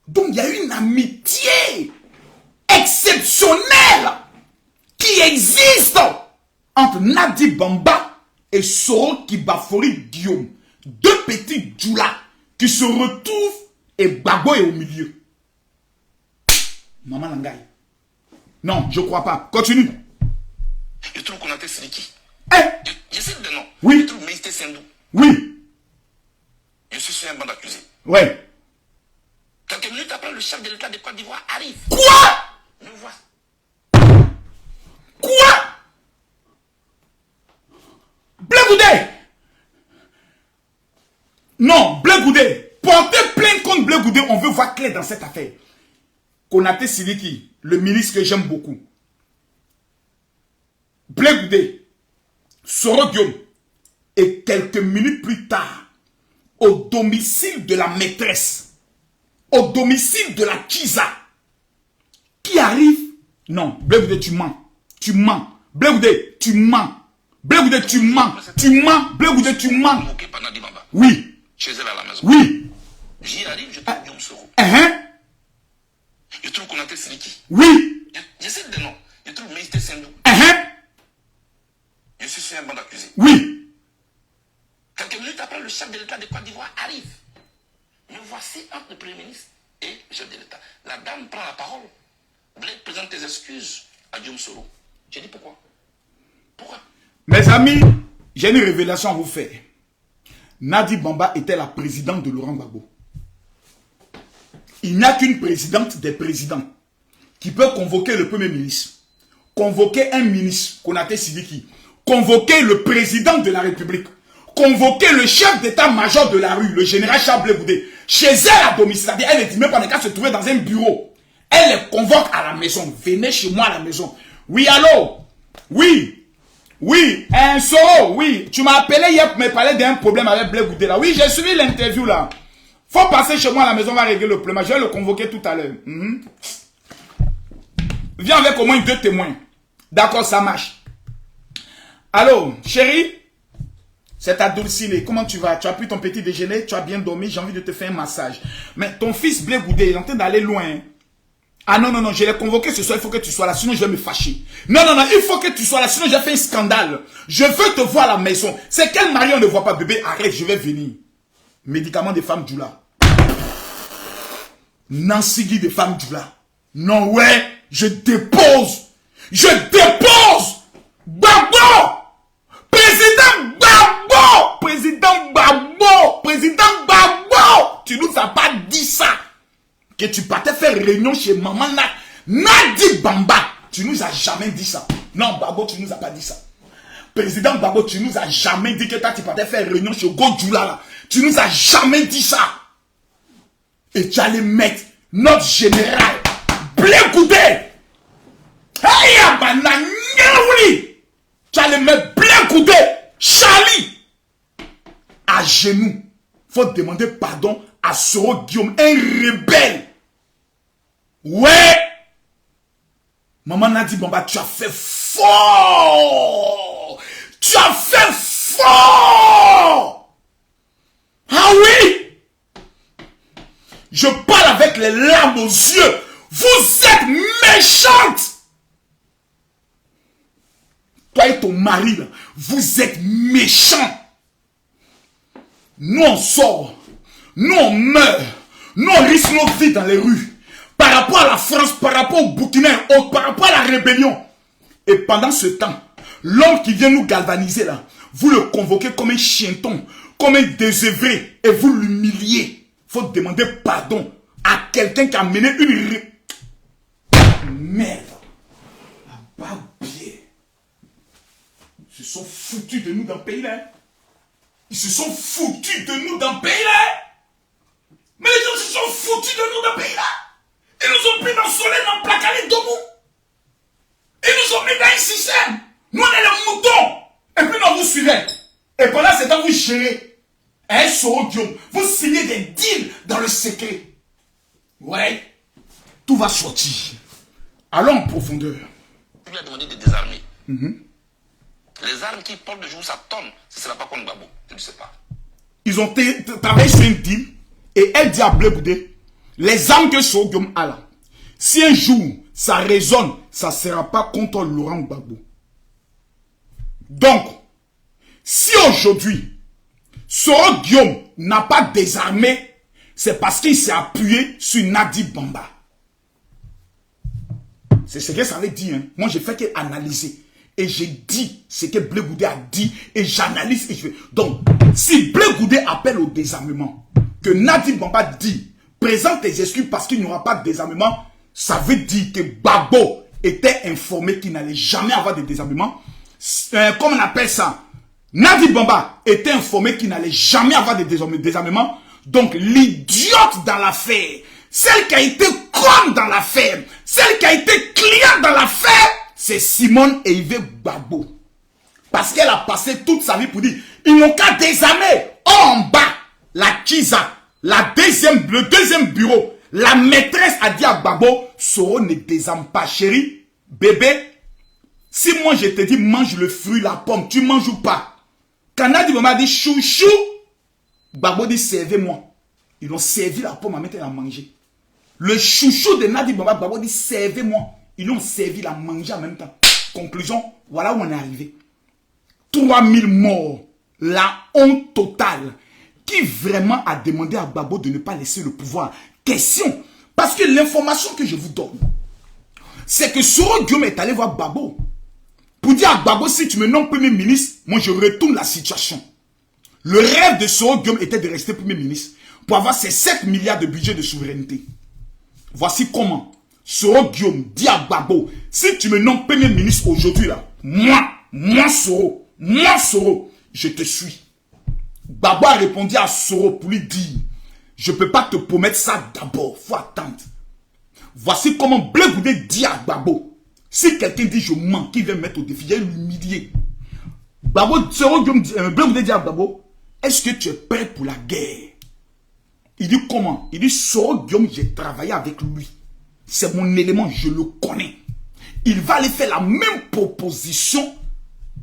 Donc il y a une amitié exceptionnelle qui existe entre Nadi Bamba et Soro Kibafori Guillaume. 2 petits djoulas qui se retrouvent et Gbagbo est au milieu. Maman Langaï. Non, je crois pas. Continue. Je trouve qu'on a été Sriki. Je cite le nom. Oui. Je trouve Meïté Sendou. Oui. Je suis sur un banc d'accusé. Ouais. Quelques minutes après, le chef de l'État de Côte d'Ivoire arrive. Quoi? Me voit. Quoi? Blé Goudé. Non, Blé Goudé. Portez plainte contre Blé Goudé. On veut voir clair dans cette affaire. Konaté Siliki, le ministre que j'aime beaucoup. Blé Goudé. Soro Guillaume. Et quelques minutes plus tard, au domicile de la maîtresse, au domicile de la Kiza, qui arrive. Non, Blé Goudé, tu mens. Tu mens. Blé Goudé, tu mens. Blé Goudé, tu mens. Tu mens. Blé Goudé, tu mens. Convoqué par Nadi Bamba. Oui. Chez elle à la maison. Oui. J'y arrive, je trouve Guillaume Soro. Je trouve qu'on a été Sriki. Oui. Je cite le nom. Je trouve Meïté Sendou. Je suis sur un banc d'accusé. Oui. Quelques minutes après, le chef de l'État de Côte d'Ivoire arrive. Me voici entre le Premier ministre et le chef de l'État. La dame prend la parole. Blé, présente tes excuses à Guillaume Soro. J'ai dit pourquoi? Pourquoi? Mes amis, j'ai une révélation à vous faire. Nadi Bamba était la présidente de Laurent Gbagbo. Il n'y a qu'une présidente des présidents qui peut convoquer le premier ministre, convoquer un ministre, Konaté Sidiki, convoquer le président de la République, convoquer le chef d'état-major de la rue, le général Charles Blé Goudé, chez elle à domicile. C'est-à-dire, elle n'est même pas qu'à se trouver dans un bureau. Elle les convoque à la maison. Venez chez moi à la maison. Oui, allô? Oui. Oui, un Soro, oui. Tu m'as appelé hier pour me parler d'un problème avec Blé Goudé là. Oui, j'ai suivi l'interview là. Faut passer chez moi à la maison, on va régler le problème. Je vais le convoquer tout à l'heure. Viens avec au moins 2 témoins. D'accord, ça marche. Allô, chérie? C'est ta dulcinée. Comment tu vas? Tu as pris ton petit déjeuner? Tu as bien dormi? J'ai envie de te faire un massage. Mais ton fils Blé Goudé, il est en train d'aller loin. Hein? Ah non, non, non, je l'ai convoqué ce soir, il faut que tu sois là, sinon je vais me fâcher. Non, non, non, il faut que tu sois là, sinon j'ai fait un scandale. Je veux te voir à la maison. C'est quel mari on ne voit pas, bébé? Arrête, je vais venir. Médicaments de femme Djoula. Nancy Guy de femme Djoula. Non, ouais, je dépose. Je dépose. Gbagbo. Président Gbagbo. Président Gbagbo. Président Gbagbo. Tu nous as pas dit ça. Que tu partais faire réunion chez maman Nadi Bamba. Tu nous as jamais dit ça. Non, Gbagbo, tu nous as pas dit ça. Président Gbagbo, tu nous as jamais dit que tu partais faire réunion chez Godjoula. Tu nous as jamais dit ça. Et tu allais mettre notre général Blé Goudé. Hey, tu allais mettre Blé Goudé, Charlie, à genoux. Faut demander pardon à Soro Guillaume, un rebelle. Ouais. Maman Nadi Bamba, tu as fait fort. Tu as fait fort. Ah oui. Je parle avec les larmes aux yeux. Vous êtes méchante. Toi et ton mari, là, vous êtes méchants. Nous, on sort. Nous, on meurt. Nous, on risque nos vies dans les rues. Par rapport à la France, par rapport au Burkina, par rapport à la rébellion. Et pendant ce temps, l'homme qui vient nous galvaniser là, vous le convoquez comme un chienton, comme un désœuvré, et vous l'humiliez. Il faut demander pardon à quelqu'un qui a mené une... Merde. La barbier. Ils se sont foutus de nous dans le pays là. Ils se sont foutus de nous dans le pays là. Mais les gens se sont foutus de nous dans le pays là. Ils nous ont pris dans le soleil, dans le placard et Domou. Ils nous ont mis dans un système. Nous on est les moutons. Et puis nous vous suivez. Et pendant ce temps vous gérez. Un Soro Guillaume. Vous signez des deals dans le secret. Ouais. Tout va sortir. Allons en profondeur. Il lui a demandé de désarmer. Les armes qu'il porte de jour, ça tombe. Ce ne sera pas comme Gbagbo. Tu ne sais pas. Ils ont travaillé sur un deal. Et elle dit à Blé Goudé, les armes que Soro Guillaume a là, si un jour ça résonne, ça ne sera pas contre Laurent Gbagbo. Donc, si aujourd'hui, Soro Guillaume n'a pas désarmé, c'est parce qu'il s'est appuyé sur Nadi Bamba. C'est ce que ça veut dire. Hein. Moi, j'ai fait qu'analyser. Et j'ai dit ce que Blé Goudé a dit. Et j'analyse et je fais. Donc, si Blé Goudé appelle au désarmement, que Nadi Bamba dit, présente tes excuses parce qu'il n'y aura pas de désarmement, ça veut dire que Gbagbo était informé qu'il n'allait jamais avoir de désarmement. Comment on appelle ça? Nadi Bamba était informé qu'il n'allait jamais avoir de désarmement. Donc, l'idiote dans l'affaire, celle qui a été conne dans l'affaire, celle qui a été client dans l'affaire, c'est Simone et Yves Gbagbo. Parce qu'elle a passé toute sa vie pour dire, ils n'ont qu'à désarmer. En bas, la Kiza, le deuxième bureau, la maîtresse a dit à Gbagbo, Soro ne désarme pas, chérie, bébé. Si moi je te dis, mange le fruit, la pomme, tu manges ou pas? Quand Nadi Bamba dit chouchou, Gbagbo dit servez-moi. Ils ont servi la pomme à mettre à manger. Le chouchou de Nadi Bamba, Gbagbo dit servez-moi. Ils ont servi la manger en même temps. Conclusion, voilà où on est arrivé. 3000 morts. La honte totale. Qui vraiment a demandé à Gbagbo de ne pas laisser le pouvoir? Question. Parce que l'information que je vous donne, c'est que Soro Guillaume est allé voir Gbagbo. Pour dire à Gbagbo, si tu me nommes Premier ministre, moi je retourne la situation. Le rêve de Soro Guillaume était de rester Premier ministre pour avoir ses 7 milliards de budget de souveraineté. Voici comment Soro Guillaume dit à Gbagbo, si tu me nommes Premier ministre aujourd'hui là, moi Soro, je te suis. Gbagbo a répondu à Soro pour lui dire, je ne peux pas te promettre ça d'abord, il faut attendre. Voici comment Blé Goudé dit à Gbagbo. Si quelqu'un dit je mens, qui vient me mettre au défi, il va l'humilier. Blé Goudé dit à Gbagbo, est-ce que tu es prêt pour la guerre? Il dit comment? Il dit Soro Guillaume, j'ai travaillé avec lui. C'est mon élément, je le connais. Il va aller faire la même proposition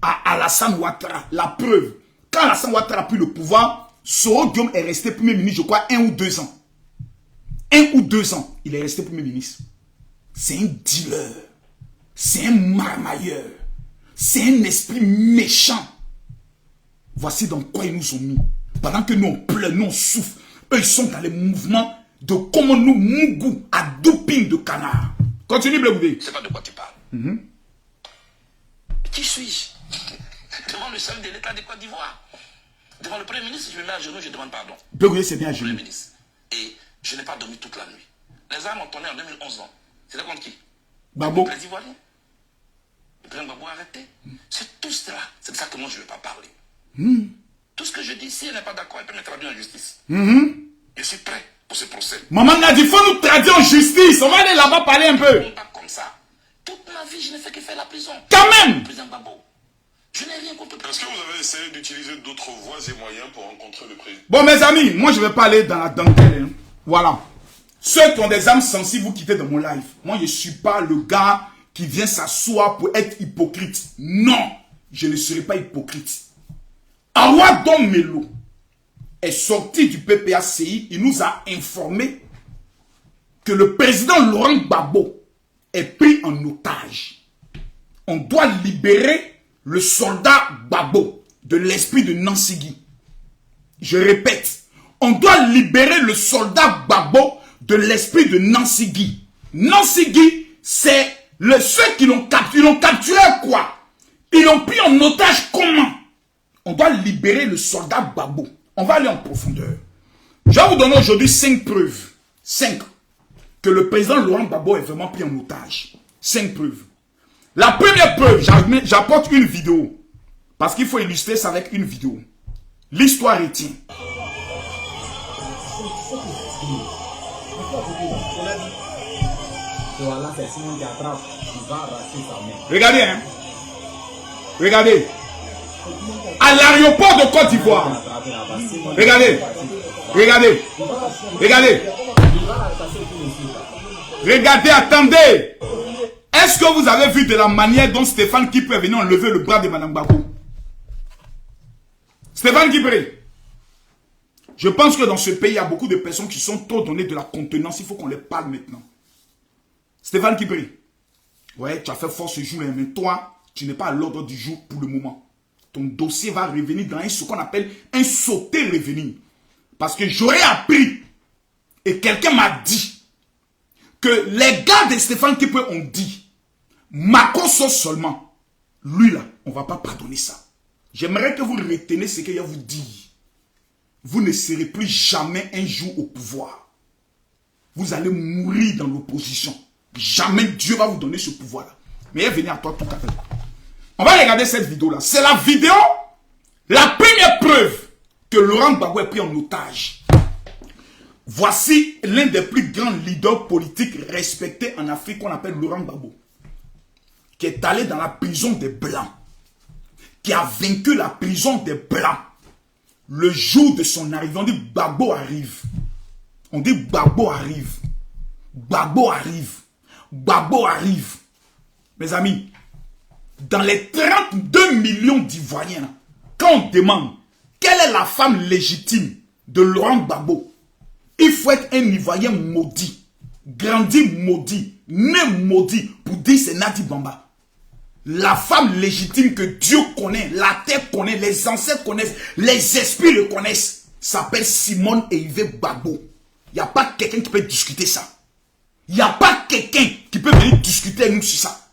à Alassane Ouattara. La preuve, quand Alassane Ouattara a pris le pouvoir, Soro Guillaume est resté Premier ministre, je crois, 1 ou 2 ans. 1 ou 2 ans, il est resté Premier ministre. C'est un dealer. C'est un marmailleur. C'est un esprit méchant. Voici dans quoi ils nous ont mis. Pendant que nous on pleure, nous on souffre. Eux ils sont dans les mouvements de comment nous mougou à doping de canard. Continue Blé Goudé. Je ne sais pas de quoi tu parles. Qui suis-je? Devant le chef de l'État de Côte d'Ivoire. Devant le Premier ministre, je me mets à genoux, je demande pardon. Blé Goudé c'est bien à genoux. Premier ministre. Et je n'ai pas dormi toute la nuit. Les armes ont tourné en 2011 ans. C'était contre qui? Gbagbo. Les Ivoiriens. Le président Gbagbo a arrêté. C'est tout cela. C'est de ça que moi je ne vais pas parler. Tout ce que je dis, si elle n'est pas d'accord, elle peut me traduire en justice. Je suis prêt pour ce procès. Maman a dit, il faut nous traduire en justice. On va aller là-bas parler un peu. Pas comme ça. Toute ma vie, je n'ai fait que faire la prison. Quand même. Président Gbagbo. Je n'ai rien contre le Est-ce que vous avez essayé d'utiliser d'autres voies et moyens pour rencontrer le président? Bon, mes amis, moi, je ne vais pas aller dans la dentelle. Hein. Voilà. Ceux qui ont des âmes sensibles, vous quittez de mon live. Moi, je ne suis pas le gars qui vient s'asseoir pour être hypocrite. Non, je ne serai pas hypocrite. Awa Don Melo est sorti du PPACI. Il nous a informé que le président Laurent Gbagbo est pris en otage. On doit libérer le soldat Gbagbo de l'esprit de Nansigi. Je répète, on doit libérer le soldat Gbagbo de l'esprit de Nansigi. Nansigi, c'est ceux qui l'ont capturé. Ils l'ont capturé quoi? Ils l'ont pris en otage comment? On doit libérer le soldat Gbagbo. On va aller en profondeur. Je vais vous donner aujourd'hui 5 preuves. 5. Que le président Laurent Gbagbo est vraiment pris en otage. 5 preuves. La première preuve, j'apporte une vidéo. Parce qu'il faut illustrer ça avec une vidéo. L'histoire retient. Regardez, hein. Regardez. À l'aéroport de Côte d'Ivoire. Regardez. Regardez. Regardez. Regardez, attendez. Est-ce que vous avez vu de la manière dont Stéphane Kipre est venu enlever le bras de Mme Gbagbo? Stéphane Kipre. Je pense que dans ce pays, il y a beaucoup de personnes qui sont trop données de la contenance. Il faut qu'on les parle maintenant. Stéphane Kipre. Ouais, tu as fait fort ce jour, mais toi, tu n'es pas à l'ordre du jour pour le moment. Ton dossier va revenir dans ce qu'on appelle un sauté revenir. Parce que j'aurais appris, et quelqu'un m'a dit, que les gars de Stéphane Kipre ont dit, Makosso seulement, lui là, on ne va pas pardonner ça. J'aimerais que vous reteniez ce qu'il y a à vous dire. Vous ne serez plus jamais un jour au pouvoir. Vous allez mourir dans l'opposition. Jamais Dieu va vous donner ce pouvoir-là. Mais il est venu à toi tout à l'heure. On va regarder cette vidéo-là. C'est la vidéo, la première preuve que Laurent Gbagbo est pris en otage. Voici l'un des plus grands leaders politiques respectés en Afrique qu'on appelle Laurent Gbagbo, qui est allé dans la prison des Blancs, qui a vaincu la prison des Blancs. Le jour de son arrivée, on dit Gbagbo arrive. On dit Gbagbo arrive. Gbagbo arrive. Gbagbo arrive. Mes amis, dans les 32 millions d'Ivoiriens, quand on demande quelle est la femme légitime de Laurent Gbagbo, il faut être un Ivoirien maudit, grandi maudit, né maudit pour dire c'est Nadi Bamba. La femme légitime que Dieu connaît, la terre connaît, les ancêtres connaissent, les esprits le connaissent, s'appelle Simone Eivé Gbagbo. Il n'y a pas quelqu'un qui peut discuter ça. Il n'y a pas quelqu'un qui peut venir discuter avec nous sur ça.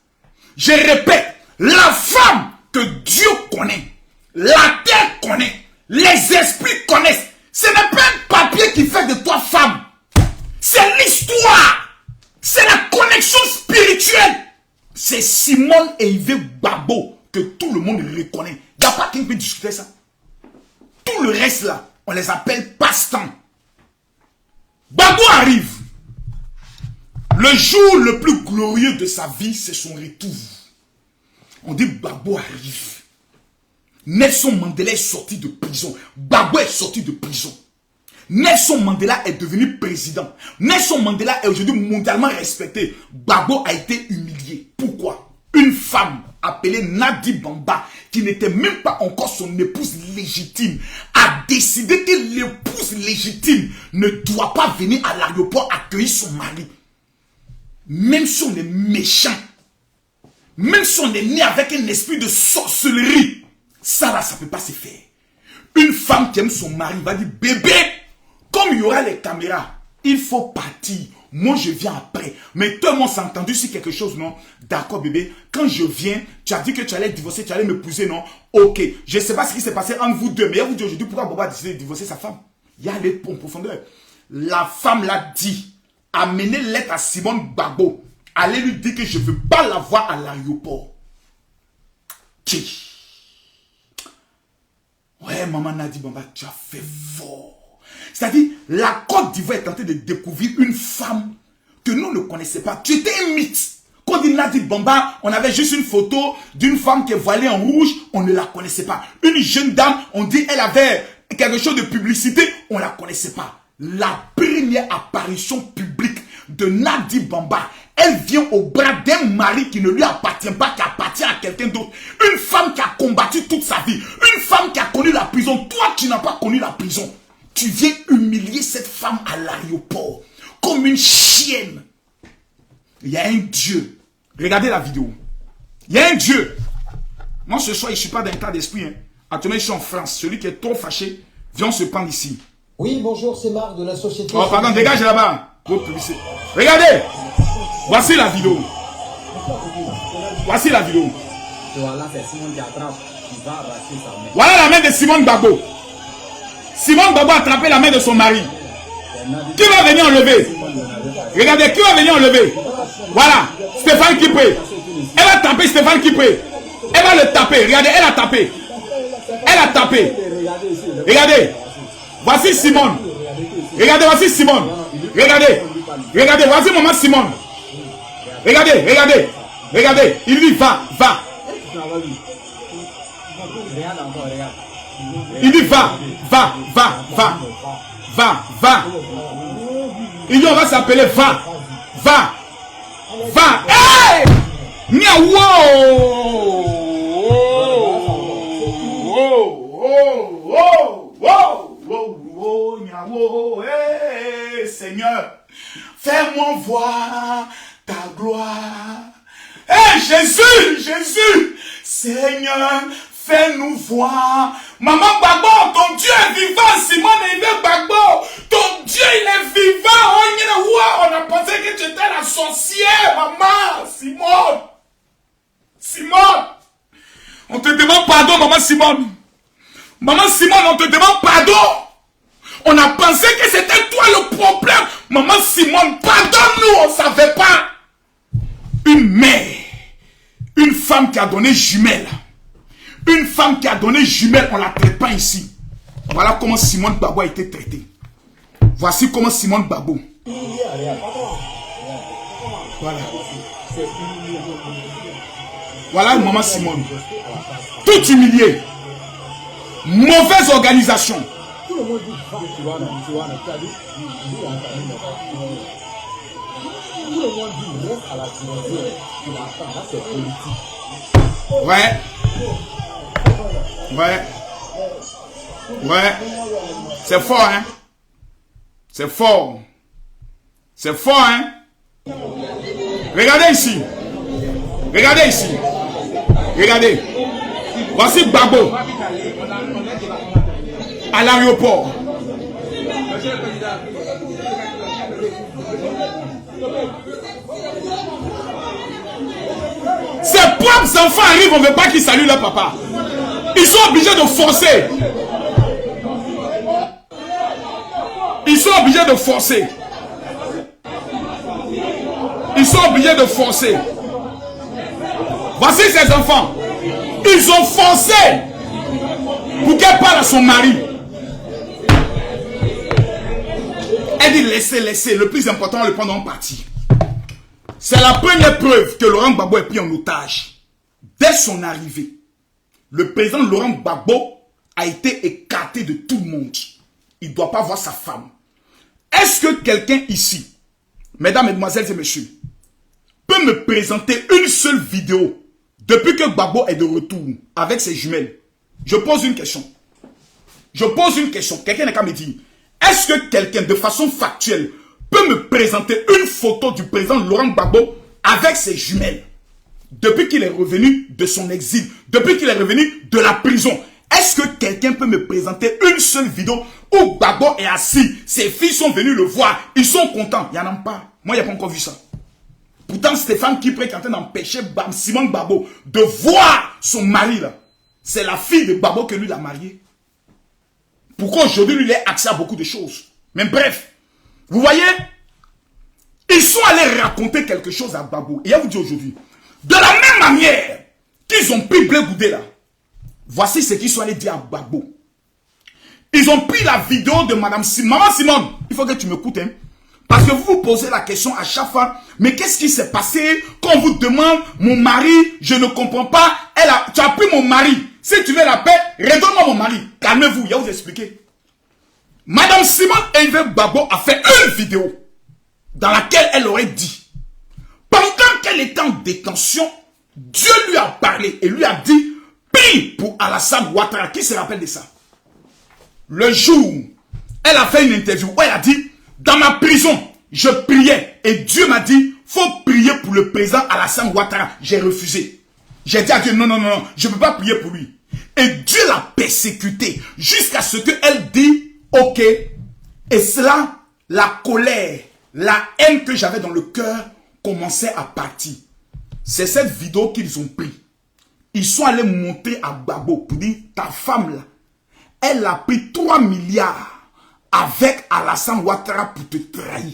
Je répète, la femme que Dieu connaît, la terre connaît, les esprits connaissent. Ce n'est pas un papier qui fait de toi femme. C'est l'histoire. C'est la connexion spirituelle. C'est Simone Eivé Gbagbo que tout le monde reconnaît. Il n'y a pas quelqu'un qui peut discuter ça. Tout le reste là, on les appelle passe-temps. Gbagbo arrive. Le jour le plus glorieux de sa vie, c'est son retour. On dit Gbagbo arrive. Nelson Mandela est sorti de prison. Gbagbo est sorti de prison. Nelson Mandela est devenu président. Nelson Mandela est aujourd'hui mondialement respecté. Gbagbo a été humilié. Pourquoi? Une femme appelée Nadi Bamba, qui n'était même pas encore son épouse légitime, a décidé que l'épouse légitime ne doit pas venir à l'aéroport accueillir son mari. Même si on est méchant, même si on est né avec un esprit de sorcellerie, ça là, ça ne peut pas se faire. Une femme qui aime son mari va dire, bébé, comme il y aura les caméras, il faut partir. Moi, je viens après. Mais tout le monde s'est entendu sur quelque chose, non? D'accord, bébé. Quand je viens, tu as dit que tu allais divorcer, tu allais m'épouser, non? Ok. Je ne sais pas ce qui s'est passé entre vous deux. Mais vous deux aujourd'hui, pourquoi Boba a décidé de divorcer sa femme? Il y a les en profondeur. La femme l'a dit. Amenez lettre à Simone Gbagbo. Allez lui dire que je ne veux pas la voir à l'aéroport. Qui? Ouais, maman Nadi Bamba, tu as fait fort. C'est-à-dire, la Côte d'Ivoire est en train de découvrir une femme que nous ne connaissions pas. Tu étais un mythe. Quand on dit Nadi Bamba, on avait juste une photo d'une femme qui est voilée en rouge, on ne la connaissait pas. Une jeune dame, on dit elle avait quelque chose de publicité, on ne la connaissait pas. La première apparition publique de Nadi Bamba, elle vient au bras d'un mari qui ne lui appartient pas, qui appartient à quelqu'un d'autre. Une femme qui a combattu toute sa vie. Une femme qui a connu la prison. Toi, tu n'as pas connu la prison. Tu viens humilier cette femme à l'aéroport comme une chienne. Il y a un Dieu. Regardez la vidéo. Il y a un Dieu. Moi, ce soir, je ne suis pas dans un état d'esprit. Hein. Actuellement, je suis en France. Celui qui est trop fâché, viens se prendre ici. Oui, bonjour, c'est Marc de la société... Oh, pardon, dégage là-bas. Regardez. Voici la vidéo. Voici la vidéo. Voilà la main de Simone Gbagbo. Simone Gbagbo a attrapé la main de son mari. Qui va venir enlever? Regardez, qui va venir enlever? Voilà, Stéphane Kipé. Elle va taper Stéphane Kipé. Elle va le taper. Regardez, elle a tapé. Elle a tapé. Regardez. Voici Simone. Regardez, voici Simone. Regardez. Regardez, voici maman Simone. Regardez, regardez. Regardez. Il dit va, va. Il dit va, va, va, va. Va, va. Il dit on va s'appeler va. Va. Va. Hey! Nya wow! Hey, Seigneur, fais-moi voir ta gloire. Hey, Jésus, Jésus, Seigneur, fais-nous voir. Maman Gbagbo, ton Dieu est vivant. Simone et Gbagbo, ton Dieu il est vivant. On a pensé que tu étais la sorcière, maman. Simone. Simone. On te demande pardon, maman Simone. Maman Simone, on te demande pardon. On a pensé que c'était toi le problème. Maman Simone, pardonne-nous, on ne savait pas. Une mère, une femme qui a donné jumelle. Une femme qui a donné jumelle, on ne la traite pas ici. Voilà comment Simone Gbagbo a été traité. Voici comment Simone Gbagbo. Voilà. Voilà maman Simone. Tout humilié. Mauvaise organisation. Ouais. Ouais. Ouais. C'est fort, hein. C'est fort. C'est fort, hein. Regardez ici. Regardez ici. Regardez. Voici Gbagbo. À l'aéroport. Ses propres enfants arrivent, on ne veut pas qu'ils saluent leur papa. Ils sont obligés de forcer. Ils sont obligés de forcer. Ils sont obligés de forcer. Voici ses enfants. Ils ont forcé pour qu'elle parle à son mari. Elle dit laissez, laissez. Le plus important, on le prend en partie. C'est la première preuve que Laurent Gbagbo est pris en otage. Dès son arrivée, le président Laurent Gbagbo a été écarté de tout le monde. Il ne doit pas voir sa femme. Est-ce que quelqu'un ici, mesdames, mesdemoiselles et messieurs, peut me présenter une seule vidéo depuis que Gbagbo est de retour avec ses jumelles? Je pose une question. Je pose une question. Quelqu'un n'a qu'à me dire. Est-ce que quelqu'un, de façon factuelle, peut me présenter une photo du président Laurent Gbagbo avec ses jumelles? Depuis qu'il est revenu de son exil, depuis qu'il est revenu de la prison, est-ce que quelqu'un peut me présenter une seule vidéo où Gbagbo est assis, ses filles sont venues le voir, ils sont contents? Il n'y en a pas. Moi, il n'y a pas encore vu ça. Pourtant, Stéphane Kipré est en train d'empêcher Simon Gbagbo de voir son mari là. C'est la fille de Gbagbo que lui l'a marié. Pourquoi aujourd'hui, lui, il a accès à beaucoup de choses. Mais bref, vous voyez, ils sont allés raconter quelque chose à Gbagbo. Et je vous dis aujourd'hui, de la même manière qu'ils ont pris Blé Goudé là, voici ce qu'ils sont allés dire à Gbagbo. Ils ont pris la vidéo de Madame Simone. Maman Simone, il faut que tu m'écoutes, hein. Parce que vous vous posez la question à chaque fois, mais qu'est-ce qui s'est passé quand on vous demande, mon mari, je ne comprends pas, tu as pris mon mari. Si tu veux la paix, redonne-moi mon mari. Calmez-vous, il va vous expliquer. Madame Simone Eivin Gbagbo a fait une vidéo dans laquelle elle aurait dit, pendant qu'elle était en détention, Dieu lui a parlé et lui a dit, prie pour Alassane Ouattara. Qui se rappelle de ça? Le jour, elle a fait une interview où elle a dit, dans ma prison, je priais et Dieu m'a dit, faut prier pour le président Alassane Ouattara. J'ai refusé. J'ai dit à Dieu, non, je ne peux pas prier pour lui. Et Dieu l'a persécuté jusqu'à ce qu'elle dit, ok. Et cela, la colère, la haine que j'avais dans le cœur commençait à partir. C'est cette vidéo qu'ils ont pris. Ils sont allés monter à Gbagbo pour dire, ta femme là, elle a pris 3 milliards avec Alassane Ouattara pour te trahir.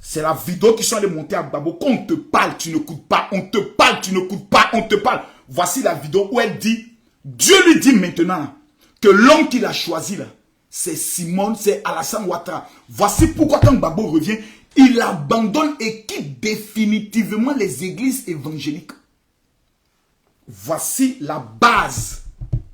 C'est la vidéo qui sont allés monter à Gbagbo. Quand on te parle, tu n'écoutes pas. On te parle, tu n'écoutes pas. On te parle. Voici la vidéo où elle dit, Dieu lui dit maintenant que l'homme qu'il a choisi là, c'est Simone, c'est Alassane Ouattara. Voici pourquoi quand Gbagbo revient, il abandonne et quitte définitivement les églises évangéliques. Voici la base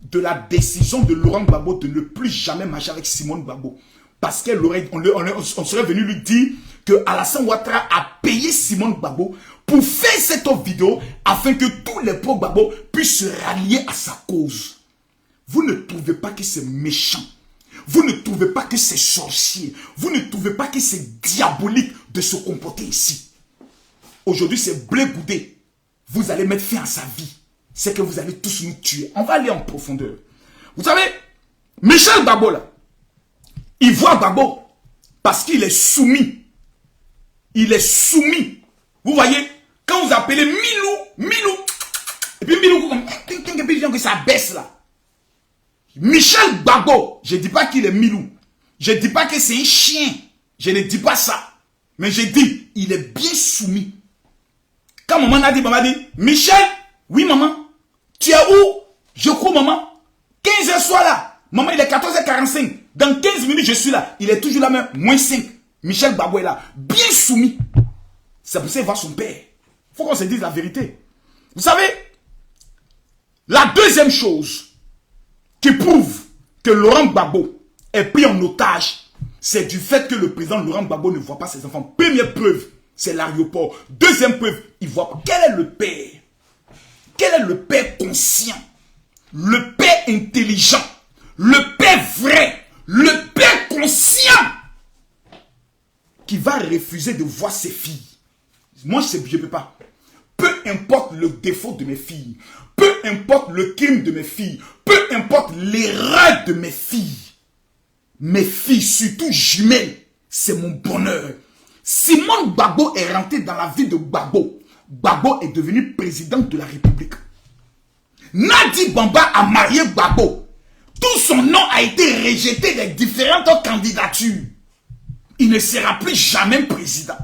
de la décision de Laurent Gbagbo de ne plus jamais marcher avec Simone Gbagbo. Parce qu'on serait venu lui dire que Alassane Ouattara a payé Simone Gbagbo pour faire cette autre vidéo afin que tous les pauvres Gbagbo puissent se rallier à sa cause. Vous ne trouvez pas que c'est méchant? Vous ne trouvez pas que c'est sorcier? Vous ne trouvez pas que c'est diabolique de se comporter ici? Aujourd'hui, c'est Blé Goudé. Vous allez mettre fin à sa vie. C'est que vous allez tous nous tuer. On va aller en profondeur. Vous savez, Michel Gbagbo là, il voit Gbagbo parce qu'il est soumis. Il est soumis. Vous voyez, quand vous appelez Milou, et puis Milou, comme ça baisse là. Michel Gbagbo, je ne dis pas qu'il est Milou. Je ne dis pas que c'est un chien. Je ne dis pas ça. Mais je dis, il est bien soumis. Quand maman a dit, Michel, oui maman, tu es où? Je crois maman. 15h soir là. Maman, il est 14h45. Dans 15 minutes, je suis là. Il est toujours là même. Moins 5. Michel Gbagbo est là. Bien soumis. C'est pour ça qu'il va son père. Il faut qu'on se dise la vérité. Vous savez, la deuxième chose qui prouve que Laurent Gbagbo est pris en otage, c'est du fait que le président Laurent Gbagbo ne voit pas ses enfants. Première preuve, c'est l'aéroport. Deuxième preuve, il voit pas. Quel est le père? Quel est le père conscient? Le père intelligent? Le père vrai? Le père conscient qui va refuser de voir ses filles? Moi, je ne peux pas. Peu importe le défaut de mes filles, peu importe le crime de mes filles, peu importe l'erreur de mes filles, surtout jumelles, c'est mon bonheur. Simone Gbagbo est rentré dans la vie de Gbagbo. Gbagbo est devenu président de la République. Nadi Bamba a marié Gbagbo. Tout son nom a été rejeté des différentes candidatures. Il ne sera plus jamais président.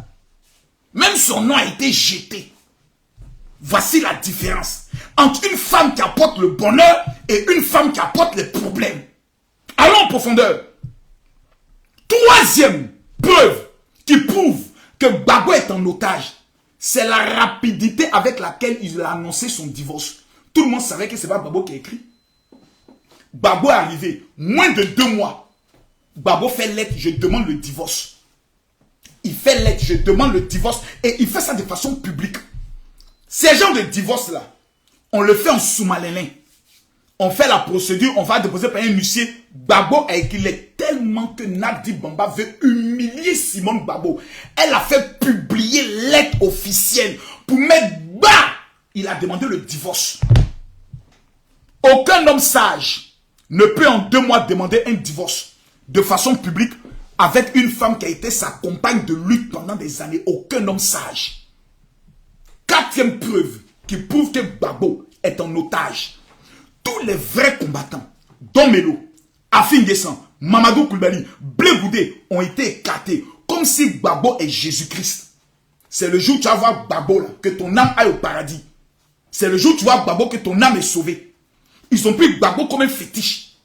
Même son nom a été jeté. Voici la différence entre une femme qui apporte le bonheur et une femme qui apporte les problèmes. Allons en profondeur. Troisième preuve qui prouve que Gbagbo est en otage, c'est la rapidité avec laquelle il a annoncé son divorce. Tout le monde savait que c'est pas Gbagbo qui a écrit. Gbagbo est arrivé, moins de 2 mois. Gbagbo fait lettre, je demande le divorce. Il fait lettre, je demande le divorce. Et il fait ça de façon publique. Ces genres de divorce-là, on le fait en sous-malin. On fait la procédure, on va déposer par un huissier. Gbagbo a écrit tellement que Nadi Bamba veut humilier Simone Gbagbo. Elle a fait publier lettre officielle pour mettre bas. Il a demandé le divorce. Aucun homme sage ne peut en 2 mois demander un divorce de façon publique avec une femme qui a été sa compagne de lutte pendant des années. Aucun homme sage. 4e preuve qui prouve que Gbagbo est en otage. Tous les vrais combattants, Don Melo, Afin Guessan, Mamadou Koulibaly, Blé Goudé ont été écartés comme si Gbagbo est Jésus-Christ. C'est le jour où tu vas voir Gbagbo là, que ton âme aille au paradis. C'est le jour où tu vois Gbagbo que ton âme est sauvée. Ils ont pris Gbagbo comme un fétiche.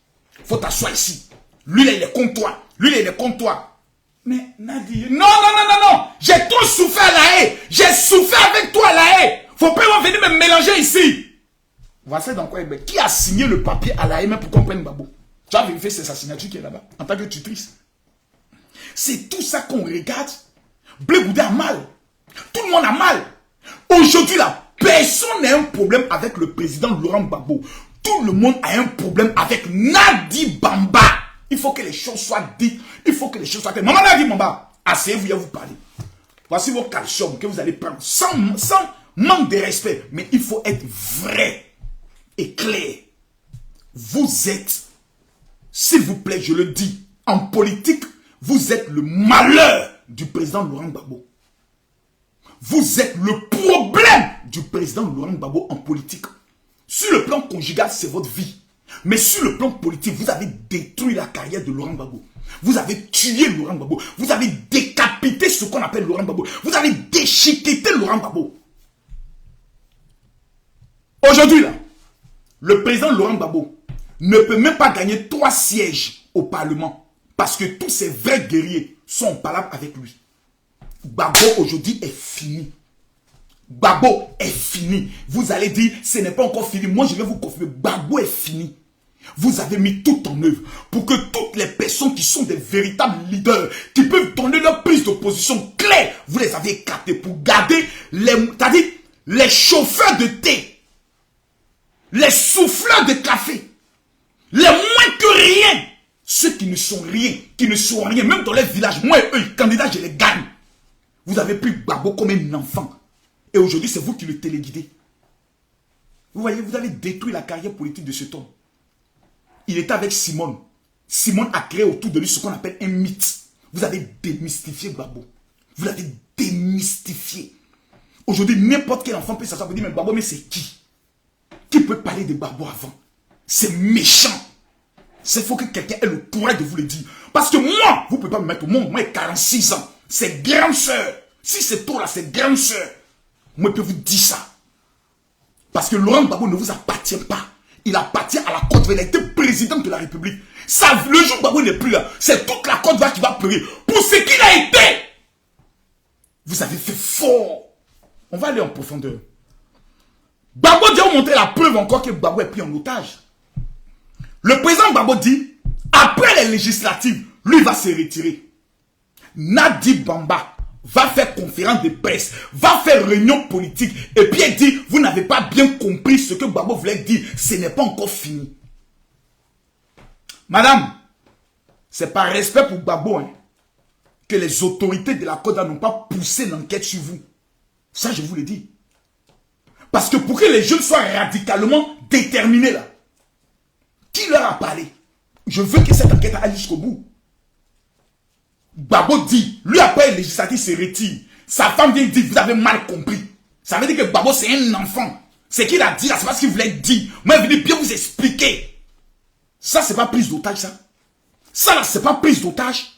Faut t'asseoir ici. Lui là, il est contre toi. Lui là, il est contre toi. Mais Nadi, non. J'ai trop souffert à la haie. J'ai souffert avec toi à la haie. Faut pas venir me mélanger ici. Voici dans quoi qui a signé le papier à la haie même pour qu'on prenne Gbagbo. Tu as vérifié, c'est sa signature qui est là-bas, en tant que tutrice. C'est tout ça qu'on regarde. Blé Goudé a mal. Tout le monde a mal. Aujourd'hui là, personne n'a un problème avec le président Laurent Gbagbo. Tout le monde a un problème avec Nadi Bamba. Il faut que les choses soient dites. Il faut que les choses soient dites. Maman Nadi Bamba, asseyez-vous, je vais vous parler. Voici vos calcium que vous allez prendre sans manque de respect. Mais il faut être vrai et clair. Vous êtes, s'il vous plaît, je le dis, en politique, vous êtes le malheur du président Laurent Gbagbo. Vous êtes le problème du président Laurent Gbagbo en politique. Sur le plan conjugal, c'est votre vie. Mais sur le plan politique, vous avez détruit la carrière de Laurent Gbagbo. Vous avez tué Laurent Gbagbo. Vous avez décapité ce qu'on appelle Laurent Gbagbo. Vous avez déchiqueté Laurent Gbagbo. Aujourd'hui, là, le président Laurent Gbagbo ne peut même pas gagner 3 sièges au Parlement parce que tous ces vrais guerriers sont en palabre avec lui. Gbagbo aujourd'hui est fini. Gbagbo est fini. Vous allez dire, ce n'est pas encore fini. Moi, je vais vous confirmer, Gbagbo est fini. Vous avez mis tout en œuvre pour que toutes les personnes qui sont des véritables leaders, qui peuvent donner leur prise d'opposition claire, vous les avez écartés pour garder les chauffeurs de thé, les souffleurs de café, les moins que rien, ceux qui ne sont rien, qui ne sont rien, même dans les villages, moi et eux, les candidats, je les gagne. Vous avez pris Gbagbo comme un enfant. Et aujourd'hui, c'est vous qui le téléguidez. Vous voyez, vous avez détruit la carrière politique de cet homme. Il était avec Simone. Simone a créé autour de lui ce qu'on appelle un mythe. Vous avez démystifié Gbagbo. Vous l'avez démystifié. Aujourd'hui, n'importe quel enfant peut s'asseoir et dire, mais Gbagbo, mais c'est qui? Qui peut parler de Gbagbo avant? C'est méchant. C'est faut que quelqu'un ait le courage de vous le dire. Parce que moi, vous ne pouvez pas me mettre au monde. Moi, j'ai 46 ans. C'est grande sœur. Si c'est toi là, c'est grande sœur. Moi, je peux vous dire ça. Parce que Laurent Gbagbo ne vous appartient pas. Il appartient à la Côte d'Ivoire. Il a été président de la République. Ça, le jour où Gbagbo n'est plus là, c'est toute la Côte d'Ivoire qui va pleurer pour ce qu'il a été. Vous avez fait fort. On va aller en profondeur. Gbagbo dit, on montrer la preuve encore que Gbagbo est pris en otage. Le président Gbagbo dit, après les législatives, lui va se retirer. Nadi Bamba va faire conférence de presse, va faire réunion politique, et puis il dit, vous n'avez pas bien compris ce que Gbagbo voulait dire, ce n'est pas encore fini. Madame, c'est par respect pour Gbagbo que les autorités de la Côte d'Ivoire n'ont pas poussé l'enquête sur vous. Ça, je vous le dis. Parce que pour que les jeunes soient radicalement déterminés là, qui leur a parlé? Je veux que cette enquête aille jusqu'au bout. Gbagbo dit, lui après le législatif se retire. Sa femme vient dire, vous avez mal compris. Ça veut dire que Gbagbo c'est un enfant. Ce qu'il a dit là, c'est pas ce qu'il voulait dire. Moi, je vais bien vous expliquer. Ça, c'est pas prise d'otage, ça. Ça là, c'est pas prise d'otage.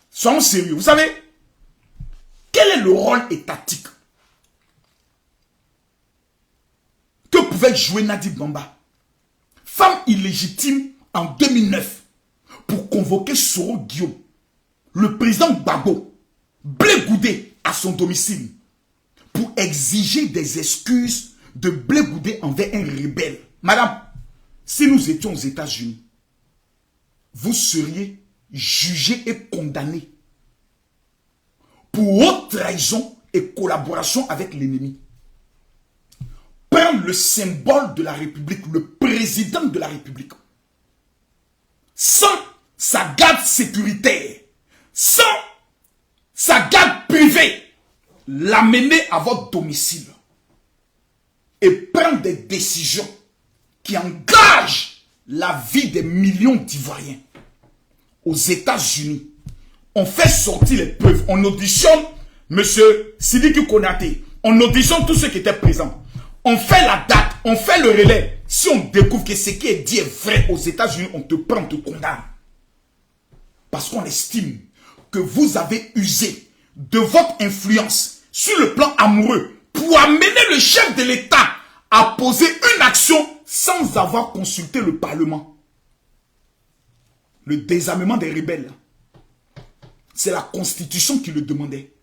Soyons sérieux. Vous savez, quel est le rôle étatique que pouvait jouer Nadi Bamba? Femme illégitime en 2009 pour convoquer Soro Guillaume. Le président Gbagbo, Blé Goudé, à son domicile pour exiger des excuses de Blé Goudé envers un rebelle. Madame, si nous étions aux États-Unis, vous seriez jugé et condamné pour haute trahison et collaboration avec l'ennemi. Prendre le symbole de la République, le président de la République, sans sa garde sécuritaire, sans sa garde privée, l'amener à votre domicile et prendre des décisions qui engagent la vie des millions d'Ivoiriens. Aux États-Unis, on fait sortir les preuves, on auditionne M. Sidiki Konaté, on auditionne tous ceux qui étaient présents, on fait la date, on fait le relais. Si on découvre que ce qui est dit est vrai aux États-Unis, on te prend, on te condamne. Parce qu'on estime que vous avez usé de votre influence sur le plan amoureux pour amener le chef de l'État à poser une action sans avoir consulté le Parlement. Le désarmement des rebelles, c'est la Constitution qui le demandait.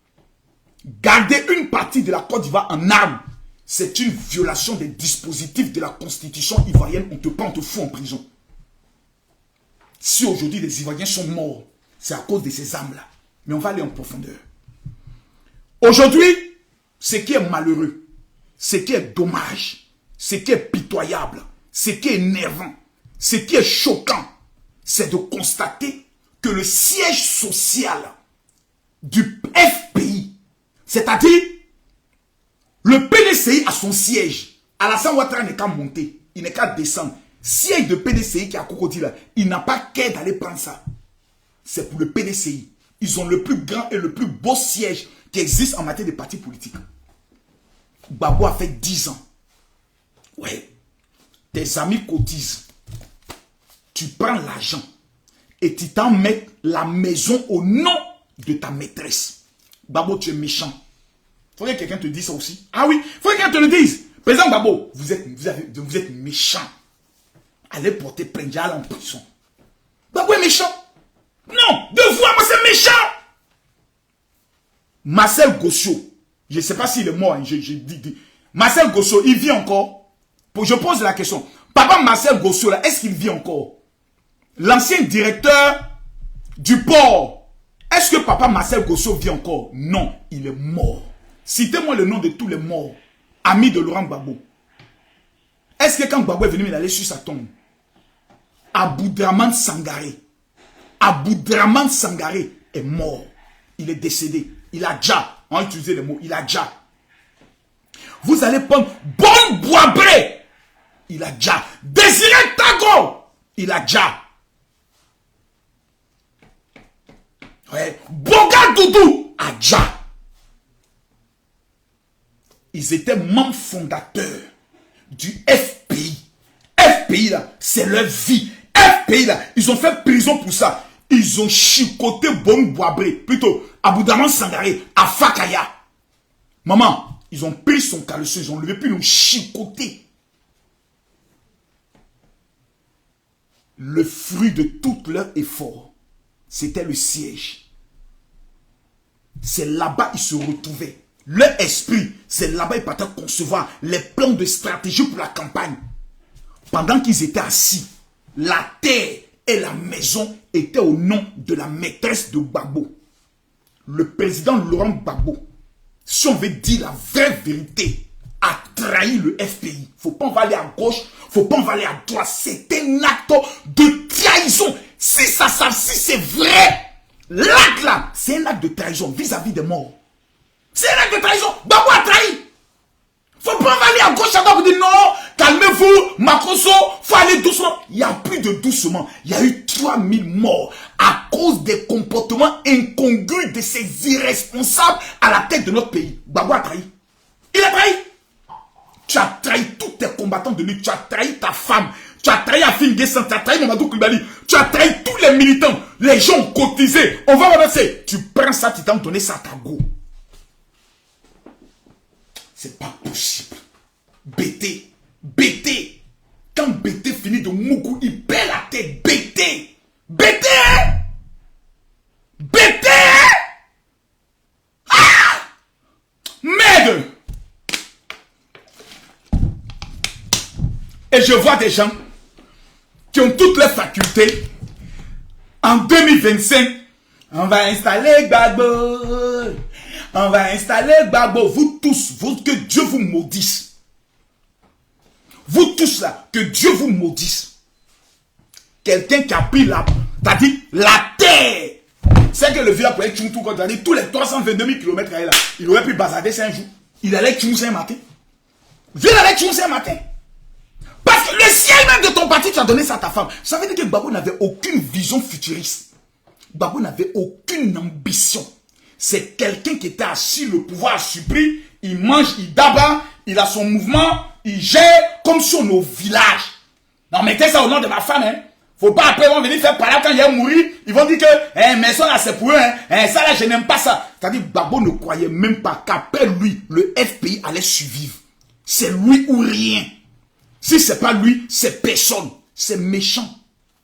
Garder une partie de la Côte d'Ivoire en armes, c'est une violation des dispositifs de la Constitution ivoirienne. On te prend, on te fout en prison. Si aujourd'hui les Ivoiriens sont morts, c'est à cause de ces armes-là. Mais on va aller en profondeur. Aujourd'hui, ce qui est malheureux, ce qui est dommage, ce qui est pitoyable, ce qui est énervant, ce qui est choquant, c'est de constater que le siège social du FPI, c'est-à-dire le PDCI a son siège. Alassane Ouattara n'est qu'à monter, il n'est qu'à descendre. Siège de PDCI qui est à Cocody là, il n'a pas qu'à d'aller prendre ça. C'est pour le PDCI. Ils ont le plus grand et le plus beau siège qui existe en matière de partis politiques. Gbagbo a fait 10 ans. Ouais. Tes amis cotisent. Tu prends l'argent et tu t'en mets la maison au nom de ta maîtresse. Gbagbo, tu es méchant. Faudrait que quelqu'un te dise ça aussi. Ah oui, faudrait que quelqu'un te le dise. Président Gbagbo, vous êtes méchant. Allez porter plainte, allez en prison. Gbagbo est méchant. Non, de voir, moi c'est méchant. Marcel Gossio, je ne sais pas s'il est mort. Marcel Gossio, il vit encore. Je pose la question. Papa Marcel Gossio, là, est-ce qu'il vit encore? L'ancien directeur du port. Est-ce que papa Marcel Gossio vit encore? Non, il est mort. Citez-moi le nom de tous les morts, amis de Laurent Gbagbo. Est-ce que quand Gbagbo est venu, il allait sur sa tombe? Aboudraman Sangaré. Aboudraman Sangaré est mort. Il est décédé. Il a déjà, on va utiliser le mot, il a déjà. Vous allez prendre Bon Boisbré. Il a déjà. Désiré Tago. Il a déjà. Ouais. Boga Doudou a déjà. Ils étaient membres fondateurs du FPI. FPI là, c'est leur vie. FPI là, ils ont fait prison pour ça. Ils ont chicoté Bon Boisbré, plutôt Aboudraman Sangaré, à Fakaya. Maman, ils ont pris son caleçon, ils ont levé, puis ils l'ont chicoté. Le fruit de tout leur effort, c'était le siège. C'est là-bas qu'ils se retrouvaient. Leur esprit, c'est là-bas qu'ils partaient concevoir les plans de stratégie pour la campagne. Pendant qu'ils étaient assis, la terre et la maison étaient au nom de la maîtresse de Gbagbo. Le président Laurent Gbagbo, si on veut dire la vraie vérité, a trahi le FPI. Il ne faut pas en aller à gauche, il ne faut pas en aller à droite. C'est un acte de trahison. Si c'est vrai, l'acte là, c'est un acte de trahison vis-à-vis des morts. C'est un acte de trahison. Gbagbo a trahi. Il ne faut pas en aller à gauche, à droite, vous dire non, calmez-vous, Makosso, il faut aller doucement. Il n'y a plus de doucement. Il y a eu 3000 morts à cause des comportements incongrus de ces irresponsables à la tête de notre pays. Gbagbo a trahi. Il a trahi. Tu as trahi tous tes combattants de lutte. Tu as trahi ta femme. Tu as trahi Afin Guessan. Tu as trahi Mamadou Koulibaly. Tu as trahi tous les militants. Les gens ont cotisé. On va relancer. Tu prends ça, tu t'en donnes ça à ta go. C'est pas possible. BT. Quand BT finit de Moukou, il perd la tête. BT. Ah! Et je vois des gens qui ont toutes les facultés. En 2025, on va installer Gbagbo. On va installer Gbagbo. Vous tous, que Dieu vous maudisse. Vous tous là, que Dieu vous maudisse. Quelqu'un qui a pris c'est-à-dire la terre. C'est que le village pour être tout quand on dit tous les 322 000 km là, il aurait pu basader 5 jours. Il allait tuer un matin. Il allait tuer un matin. Parce que le ciel même de ton parti, tu as donné ça à ta femme. Ça veut dire que Gbagbo n'avait aucune vision futuriste. Gbagbo n'avait aucune ambition. C'est quelqu'un qui était assis, le pouvoir supplie, il mange, il d'abat, il a son mouvement, il gère comme sur nos villages. Non, mettez ça au nom de ma femme, hein. Faut pas après, ils vont venir faire parler quand il va mourir. Ils vont dire que, mais ça là, c'est pour eux, hein. Ça là, je n'aime pas ça. C'est-à-dire, Gbagbo ne croyait même pas qu'après lui, le FPI allait survivre. C'est lui ou rien. Si c'est pas lui, c'est personne. C'est méchant.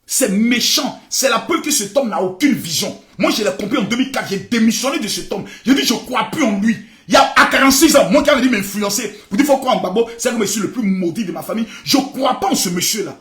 C'est méchant. C'est la preuve que cet homme n'a aucune vision. Moi, je l'ai compris en 2004. J'ai démissionné de cet homme. J'ai dit, je ne crois plus en lui. Il y a à 46 ans, moi qui avais dit m'influencer. Vous dites, il faut croire en Gbagbo. C'est le monsieur le plus maudit de ma famille. Je ne crois pas en ce monsieur-là.